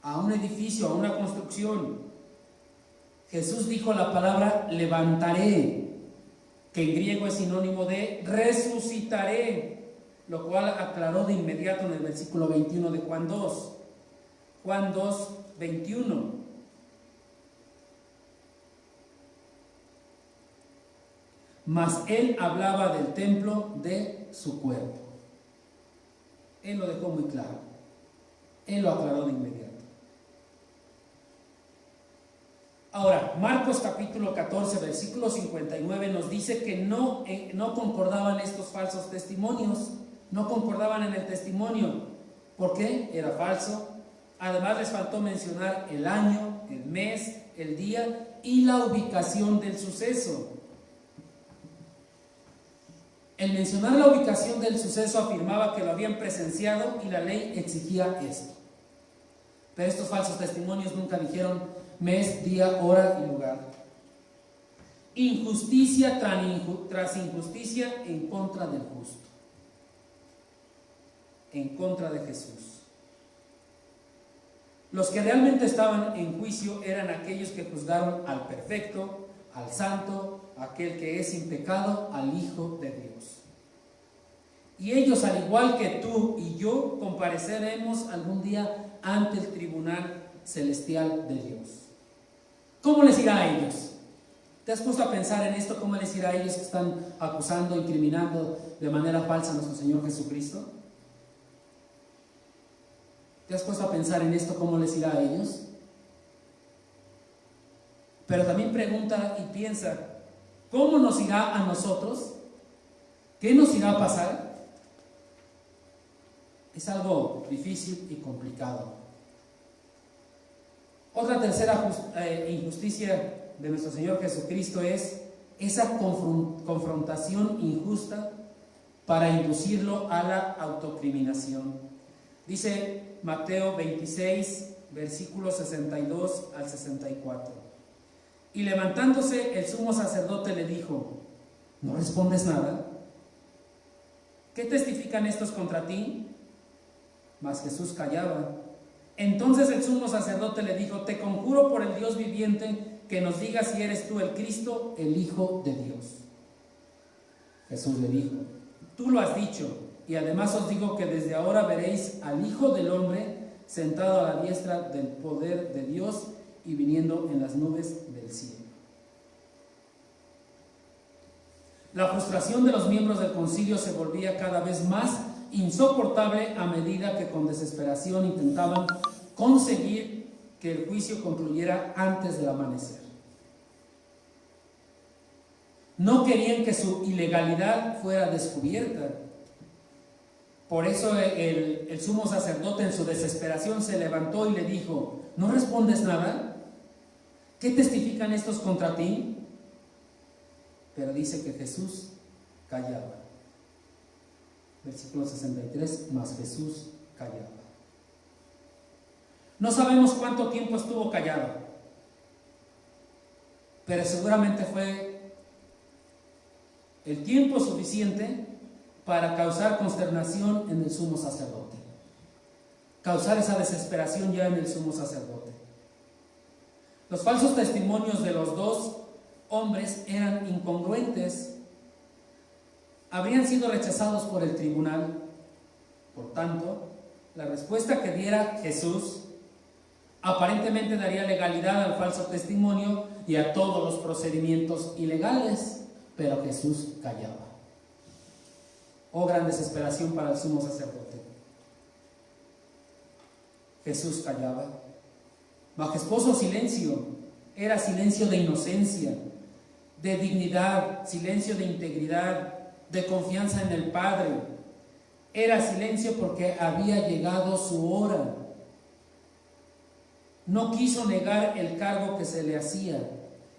a un edificio, a una construcción. Jesús dijo la palabra levantaré, que en griego es sinónimo de resucitaré, lo cual aclaró de inmediato en el versículo 21 de Juan 2. Juan 2, 21. Mas él hablaba del templo de su cuerpo. Él lo dejó muy claro. Él lo aclaró de inmediato. Ahora, Marcos capítulo 14, versículo 59 nos dice que no concordaban estos falsos testimonios, no concordaban en el testimonio. ¿Por qué? Era falso. Además les faltó mencionar el año, el mes, el día y la ubicación del suceso. El mencionar la ubicación del suceso afirmaba que lo habían presenciado y la ley exigía esto. Pero estos falsos testimonios nunca dijeron mes, día, hora y lugar. Injusticia tras injusticia en contra del justo, en contra de Jesús. Los que realmente estaban en juicio eran aquellos que juzgaron al perfecto, al santo, aquel que es sin pecado, al Hijo de Dios. Y ellos, al igual que tú y yo, compareceremos algún día ante el tribunal celestial de Dios. ¿Cómo les irá a ellos? ¿Te has puesto a pensar en esto? ¿Cómo les irá a ellos que están acusando, incriminando de manera falsa a nuestro Señor Jesucristo? ¿Te has puesto a pensar en esto? ¿Cómo les irá a ellos? Pero también pregunta y piensa, ¿cómo nos irá a nosotros? ¿Qué nos irá a pasar? Es algo difícil y complicado. Otra tercera injusticia de nuestro Señor Jesucristo es esa confrontación injusta para inducirlo a la autocriminación. Dice Mateo 26, versículos 62 al 64. Y levantándose el sumo sacerdote le dijo, ¿no respondes nada? ¿Qué testifican estos contra ti? Mas Jesús callaba. Entonces el sumo sacerdote le dijo, te conjuro por el Dios viviente que nos digas si eres tú el Cristo, el Hijo de Dios. Jesús le dijo, tú lo has dicho, y además os digo que desde ahora veréis al Hijo del Hombre sentado a la diestra del poder de Dios y viniendo en las nubes del cielo. La frustración de los miembros del concilio se volvía cada vez más insoportable a medida que con desesperación intentaban conseguir que el juicio concluyera antes del amanecer. No querían que su ilegalidad fuera descubierta. Por eso el sumo sacerdote en su desesperación se levantó y le dijo, ¿no respondes nada? ¿Qué testifican estos contra ti? Pero dice que Jesús callaba. Versículo 63, mas Jesús callaba. No sabemos cuánto tiempo estuvo callado, pero seguramente fue el tiempo suficiente para causar consternación en el sumo sacerdote, causar esa desesperación ya en el sumo sacerdote. Los falsos testimonios de los dos hombres eran incongruentes, habrían sido rechazados por el tribunal. Por tanto, la respuesta que diera Jesús aparentemente daría legalidad al falso testimonio y a todos los procedimientos ilegales, pero Jesús callaba. Oh, gran desesperación para el sumo sacerdote. Jesús callaba. Majestuoso silencio, era silencio de inocencia, de dignidad, silencio de integridad, de confianza en el Padre. Era silencio porque había llegado su hora. No quiso negar el cargo que se le hacía.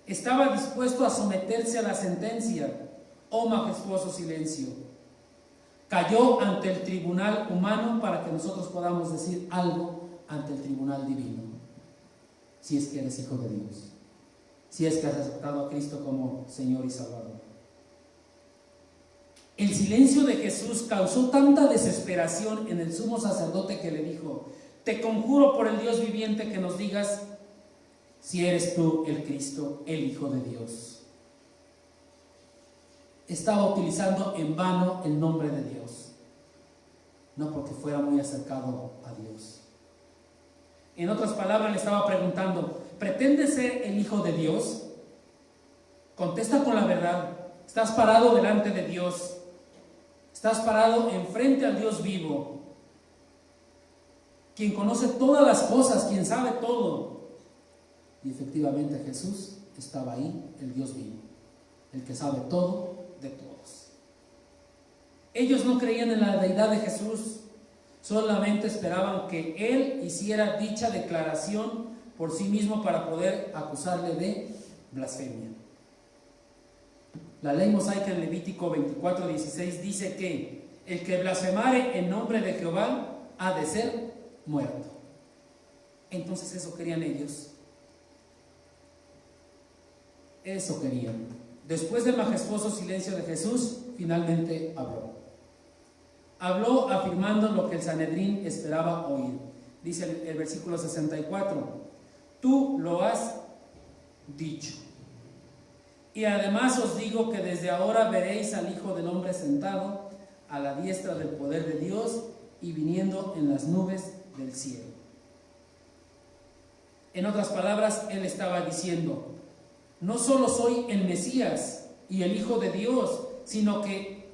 Estaba dispuesto a someterse a la sentencia. Oh, majestuoso silencio. Cayó ante el tribunal humano para que nosotros podamos decir algo ante el tribunal divino. Si es que eres hijo de Dios, si es que has aceptado a Cristo como Señor y Salvador. El silencio de Jesús causó tanta desesperación en el sumo sacerdote que le dijo: te conjuro por el Dios viviente que nos digas si eres tú el Cristo, el Hijo de Dios. Estaba utilizando en vano el nombre de Dios, no porque fuera muy acercado a Dios. En otras palabras, le estaba preguntando: ¿pretendes ser el Hijo de Dios? Contesta con la verdad. Estás parado delante de Dios. Estás parado enfrente al Dios vivo, quien conoce todas las cosas, quien sabe todo. Y efectivamente Jesús estaba ahí, el Dios vivo, el que sabe todo de todos. Ellos no creían en la deidad de Jesús, solamente esperaban que Él hiciera dicha declaración por sí mismo para poder acusarle de blasfemia. La ley mosaica en Levítico 24:16 dice que el que blasfemare en nombre de Jehová ha de ser muerto. Entonces eso querían ellos. Eso querían. Después del majestuoso silencio de Jesús, finalmente habló. Habló afirmando lo que el Sanedrín esperaba oír. Dice el versículo 64: tú lo has dicho. Y además os digo que desde ahora veréis al Hijo del Hombre sentado a la diestra del poder de Dios y viniendo en las nubes del cielo. En otras palabras, él estaba diciendo: no solo soy el Mesías y el Hijo de Dios, sino que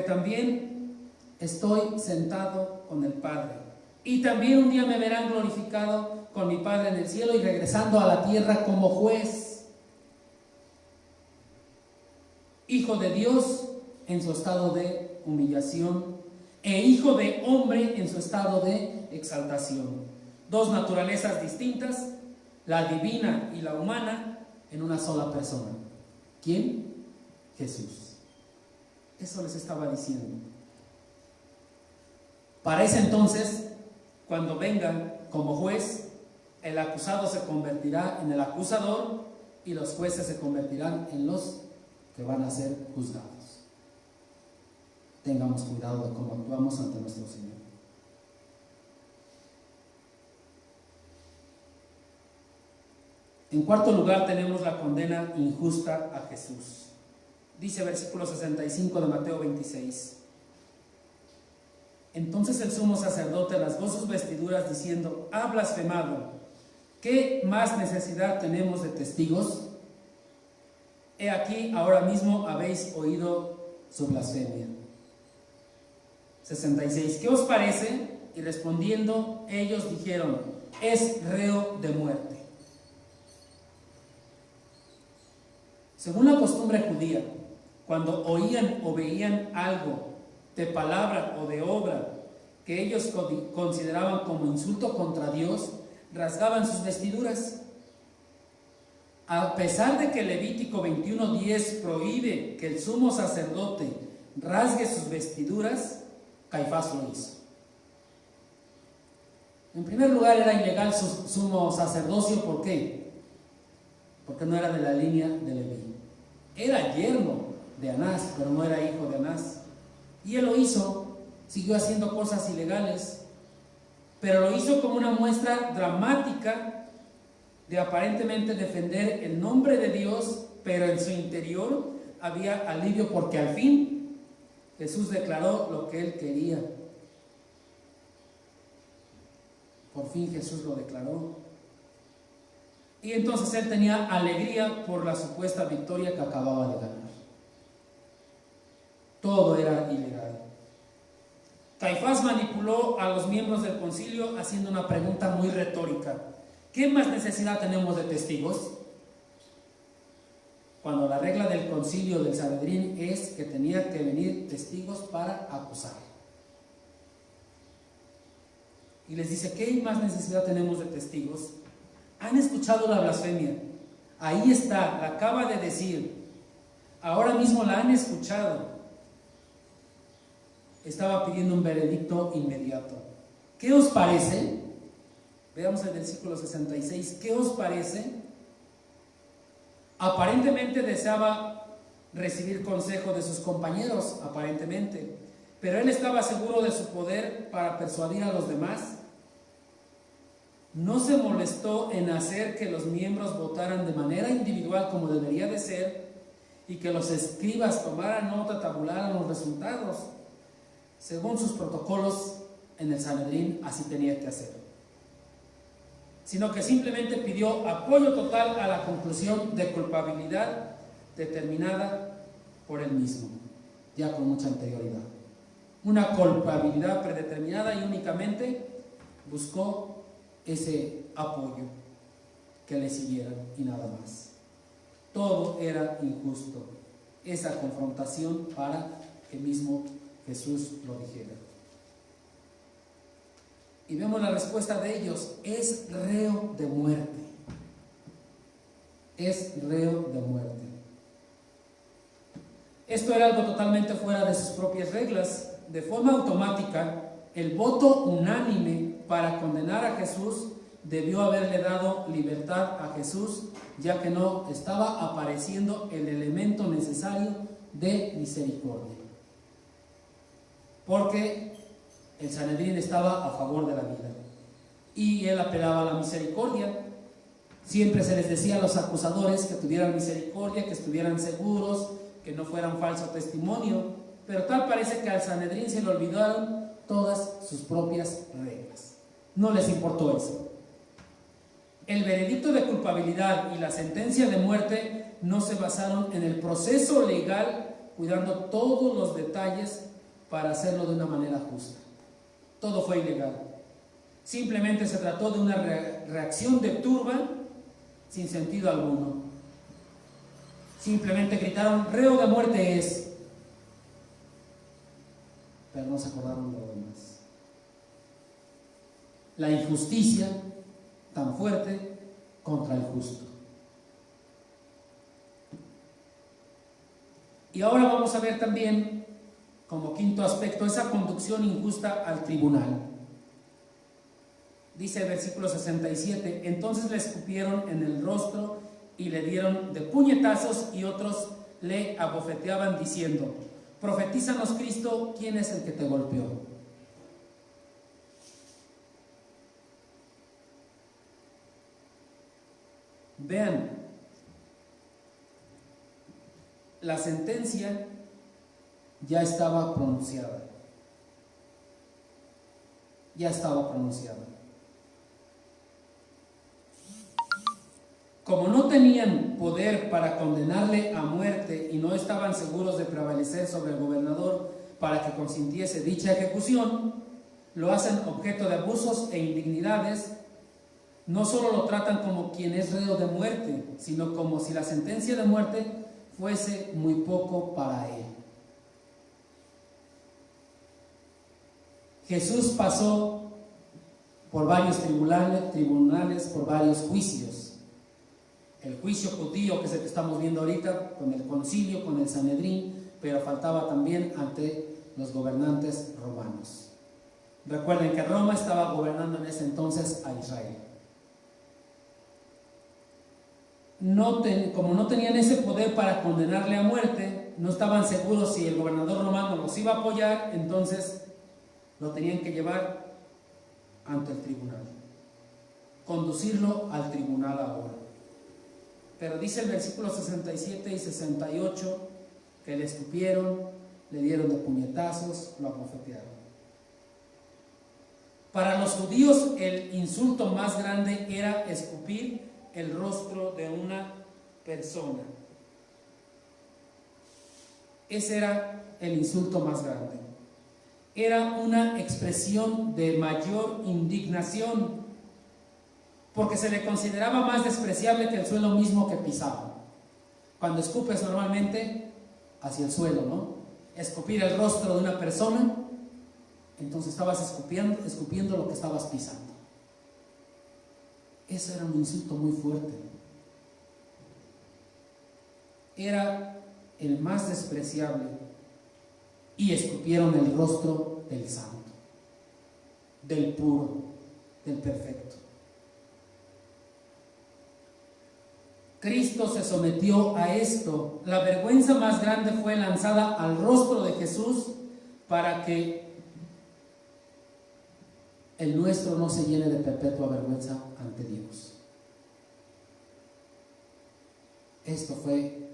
también estoy sentado con el Padre. Y también un día me verán glorificado con mi Padre en el cielo y regresando a la tierra como juez. Hijo de Dios en su estado de humillación e hijo de hombre en su estado de exaltación. Dos naturalezas distintas, la divina y la humana, en una sola persona. ¿Quién? Jesús. Eso les estaba diciendo. Para ese entonces, cuando venga como juez, el acusado se convertirá en el acusador y los jueces se convertirán en los que van a ser juzgados. Tengamos cuidado de cómo actuamos ante nuestro Señor. En cuarto lugar tenemos la condena injusta a Jesús. Dice versículo 65 de Mateo 26. Entonces el sumo sacerdote rasgó sus vestiduras diciendo: ha blasfemado. ¿Qué más necesidad tenemos de testigos? He aquí, ahora mismo habéis oído su blasfemia. 66. ¿Qué os parece? Y respondiendo ellos dijeron: es reo de muerte. Según la costumbre judía, cuando oían o veían algo de palabra o de obra que ellos consideraban como insulto contra Dios, rasgaban sus vestiduras. A pesar de que Levítico 21:10 prohíbe que el sumo sacerdote rasgue sus vestiduras, Caifás lo hizo. En primer lugar, era ilegal su sumo sacerdocio. ¿Por qué? Porque no era de la línea de Leví. Era yerno de Anás, pero no era hijo de Anás. Y él lo hizo, siguió haciendo cosas ilegales, pero lo hizo como una muestra dramática de aparentemente defender el nombre de Dios, pero en su interior había alivio porque al fin Jesús declaró lo que él quería. Por fin Jesús lo declaró. Y entonces él tenía alegría por la supuesta victoria que acababa de ganar. Todo era ilegal. Caifás manipuló a los miembros del concilio haciendo una pregunta muy retórica. ¿Qué más necesidad tenemos de testigos? Cuando la regla del concilio del Sanedrín es que tenía que venir testigos para acusar. Y les dice, ¿qué más necesidad tenemos de testigos? ¿Han escuchado la blasfemia? Ahí está, la acaba de decir. Ahora mismo la han escuchado. Estaba pidiendo un veredicto inmediato. ¿Qué os parece? Veamos el versículo 66. ¿Qué os parece? Aparentemente deseaba recibir consejo de sus compañeros, aparentemente, pero él estaba seguro de su poder para persuadir a los demás. No se molestó en hacer que los miembros votaran de manera individual como debería de ser y que los escribas tomaran nota, tabularan los resultados. Según sus protocolos en el Sanedrín, así tenía que hacer. Sino que simplemente pidió apoyo total a la conclusión de culpabilidad determinada por él mismo, ya con mucha anterioridad. Una culpabilidad predeterminada y únicamente buscó ese apoyo, que le siguieran y nada más. Todo era injusto, esa confrontación para que mismo Jesús lo dijera. Y vemos la respuesta de ellos: es reo de muerte. Es reo de muerte. Esto era algo totalmente fuera de sus propias reglas. De forma automática, el voto unánime para condenar a Jesús debió haberle dado libertad a Jesús, ya que no estaba apareciendo el elemento necesario de misericordia. Porque el Sanedrín estaba a favor de la vida y él apelaba a la misericordia. Siempre se les decía a los acusadores que tuvieran misericordia, que estuvieran seguros, que no fueran falso testimonio, pero tal parece que al Sanedrín se le olvidaron todas sus propias reglas. No les importó eso. El veredicto de culpabilidad y la sentencia de muerte no se basaron en el proceso legal, cuidando todos los detalles para hacerlo de una manera justa. Todo fue ilegal. Simplemente se trató de una reacción de turba sin sentido alguno. Simplemente gritaron: reo de muerte es. Pero no se acordaron de lo demás. La injusticia tan fuerte contra el justo. Y ahora vamos a ver también, como quinto aspecto, esa conducción injusta al tribunal. Dice el versículo 67: entonces le escupieron en el rostro y le dieron de puñetazos, y otros le abofeteaban diciendo: profetízanos, Cristo, ¿quién es el que te golpeó? Vean, la sentencia ya estaba pronunciada. Ya estaba pronunciada. Como no tenían poder para condenarle a muerte y no estaban seguros de prevalecer sobre el gobernador para que consintiese dicha ejecución, lo hacen objeto de abusos e indignidades. No solo lo tratan como quien es reo de muerte, sino como si la sentencia de muerte fuese muy poco para él. Jesús pasó por varios tribunales, por varios juicios. El juicio judío, que es el que estamos viendo ahorita, con el concilio, con el Sanedrín, pero faltaba también ante los gobernantes romanos. Recuerden que Roma estaba gobernando en ese entonces a Israel. como no tenían ese poder para condenarle a muerte, no estaban seguros si el gobernador romano los iba a apoyar, entonces lo tenían que llevar ante el tribunal, conducirlo al tribunal ahora. Pero dice el versículo 67 y 68 que le escupieron, le dieron de puñetazos, lo abofetearon. Para los judíos el insulto más grande era escupir el rostro de una persona. Ese era el insulto más grande. Era una expresión de mayor indignación, porque se le consideraba más despreciable que el suelo mismo que pisaba. Cuando escupes normalmente hacia el suelo, ¿no? Escupir el rostro de una persona, entonces estabas escupiendo lo que estabas pisando. Eso era un insulto muy fuerte. Era el más despreciable, y escupieron el rostro del santo, del puro, del perfecto. Cristo se sometió a esto. La vergüenza más grande fue lanzada al rostro de Jesús para que el nuestro no se llene de perpetua vergüenza ante Dios. Esto fue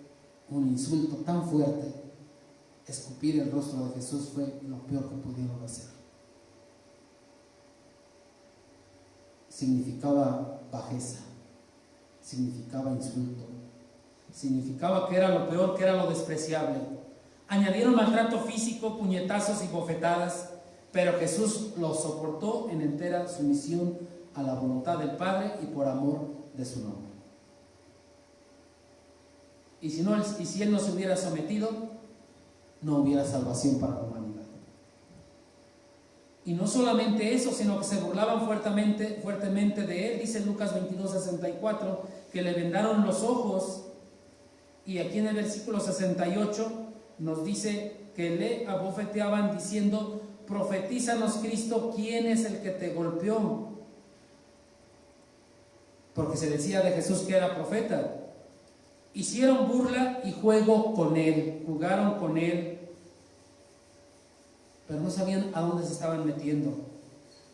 un insulto tan fuerte. Escupir el rostro de Jesús fue lo peor que pudieron hacer. Significaba bajeza, significaba insulto, significaba que era lo peor, que era lo despreciable. Añadieron maltrato físico, puñetazos y bofetadas, pero Jesús lo soportó en entera sumisión a la voluntad del Padre y por amor de su nombre. Y si Él no se hubiera sometido, no hubiera salvación para la humanidad. Y no solamente eso, sino que se burlaban fuertemente de Él. Dice Lucas 22:64 que le vendaron los ojos, y aquí en el versículo 68 nos dice que le abofeteaban diciendo: profetízanos, Cristo, ¿quién es el que te golpeó? Porque se decía de Jesús que era profeta. Hicieron burla y juego con Él, jugaron con Él, pero no sabían a dónde se estaban metiendo.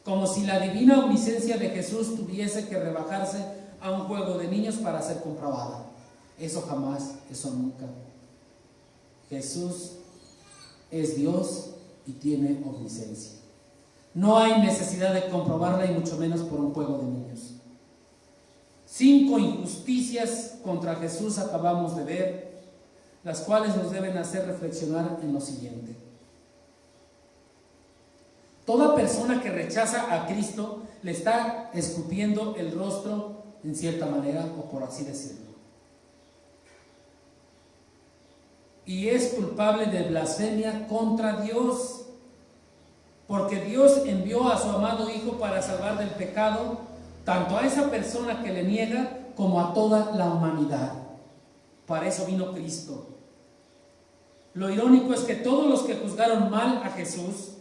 Como si la divina omnisciencia de Jesús tuviese que rebajarse a un juego de niños para ser comprobada. Eso jamás, eso nunca. Jesús es Dios y tiene omnisciencia. No hay necesidad de comprobarla, y mucho menos por un juego de niños. 5 injusticias contra Jesús acabamos de ver, las cuales nos deben hacer reflexionar en lo siguiente. Toda persona que rechaza a Cristo le está escupiendo el rostro en cierta manera, o por así decirlo. Y es culpable de blasfemia contra Dios, porque Dios envió a su amado Hijo para salvar del pecado tanto a esa persona que le niega como a toda la humanidad. Para eso vino Cristo. Lo irónico es que todos los que juzgaron mal a Jesús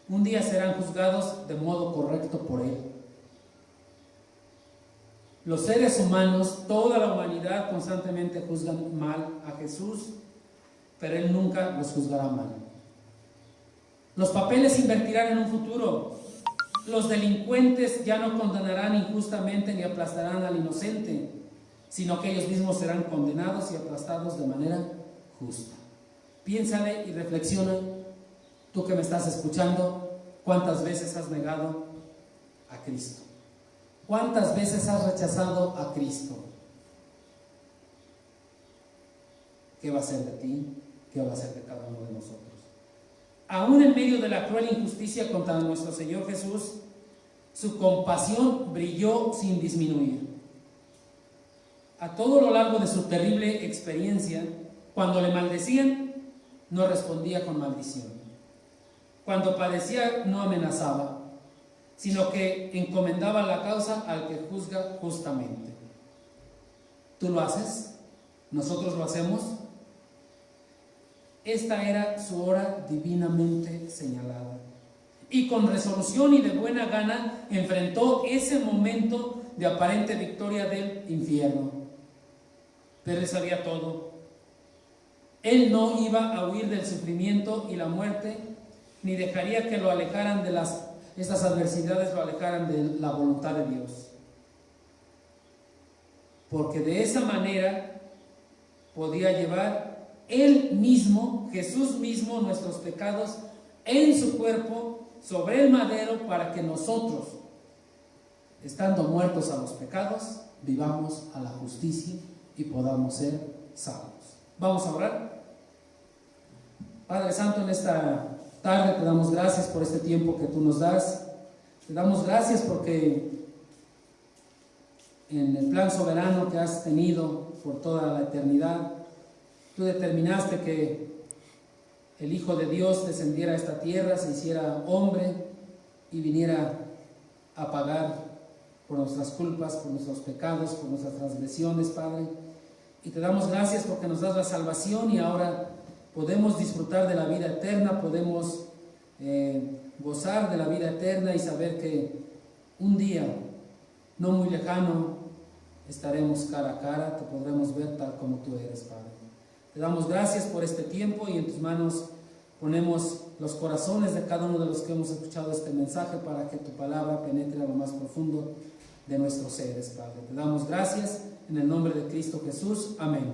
un día serán juzgados de modo correcto por Él. Los seres humanos, toda la humanidad, constantemente juzgan mal a Jesús, pero Él nunca los juzgará mal. Los papeles se invertirán en un futuro. Los delincuentes ya no condenarán injustamente ni aplastarán al inocente, sino que ellos mismos serán condenados y aplastados de manera justa. Piénsale y reflexiona, tú que me estás escuchando, ¿cuántas veces has negado a Cristo? ¿Cuántas veces has rechazado a Cristo? ¿Qué va a ser de ti? ¿Qué va a ser de cada uno de nosotros? Aún en medio de la cruel injusticia contra nuestro Señor Jesús, su compasión brilló sin disminuir. A todo lo largo de su terrible experiencia, cuando le maldecían, no respondía con maldición. Cuando padecía, no amenazaba, sino que encomendaba la causa al que juzga justamente. ¿Tú lo haces? ¿Nosotros lo hacemos? Esta era su hora divinamente señalada, y con resolución y de buena gana enfrentó ese momento de aparente victoria del infierno. pero Él sabía todo. Él no iba a huir del sufrimiento y la muerte, ni dejaría que lo alejaran de estas adversidades, lo alejaran de la voluntad de Dios. Porque de esa manera podía llevar Él mismo, Jesús mismo, nuestros pecados en su cuerpo sobre el madero, para que nosotros, estando muertos a los pecados, vivamos a la justicia y podamos ser salvos. Vamos a orar. Padre Santo, en esta tarde te damos gracias por este tiempo que tú nos das. Te damos gracias porque en el plan soberano que has tenido por toda la eternidad, tú determinaste que el Hijo de Dios descendiera a esta tierra, se hiciera hombre y viniera a pagar por nuestras culpas, por nuestros pecados, por nuestras transgresiones, Padre. Y te damos gracias porque nos das la salvación y ahora podemos disfrutar de la vida eterna, podemos gozar de la vida eterna y saber que un día, no muy lejano, estaremos cara a cara, te podremos ver tal como tú eres, Padre. Te damos gracias por este tiempo y en tus manos ponemos los corazones de cada uno de los que hemos escuchado este mensaje para que tu palabra penetre a lo más profundo de nuestros seres, Padre. Te damos gracias en el nombre de Cristo Jesús. Amén.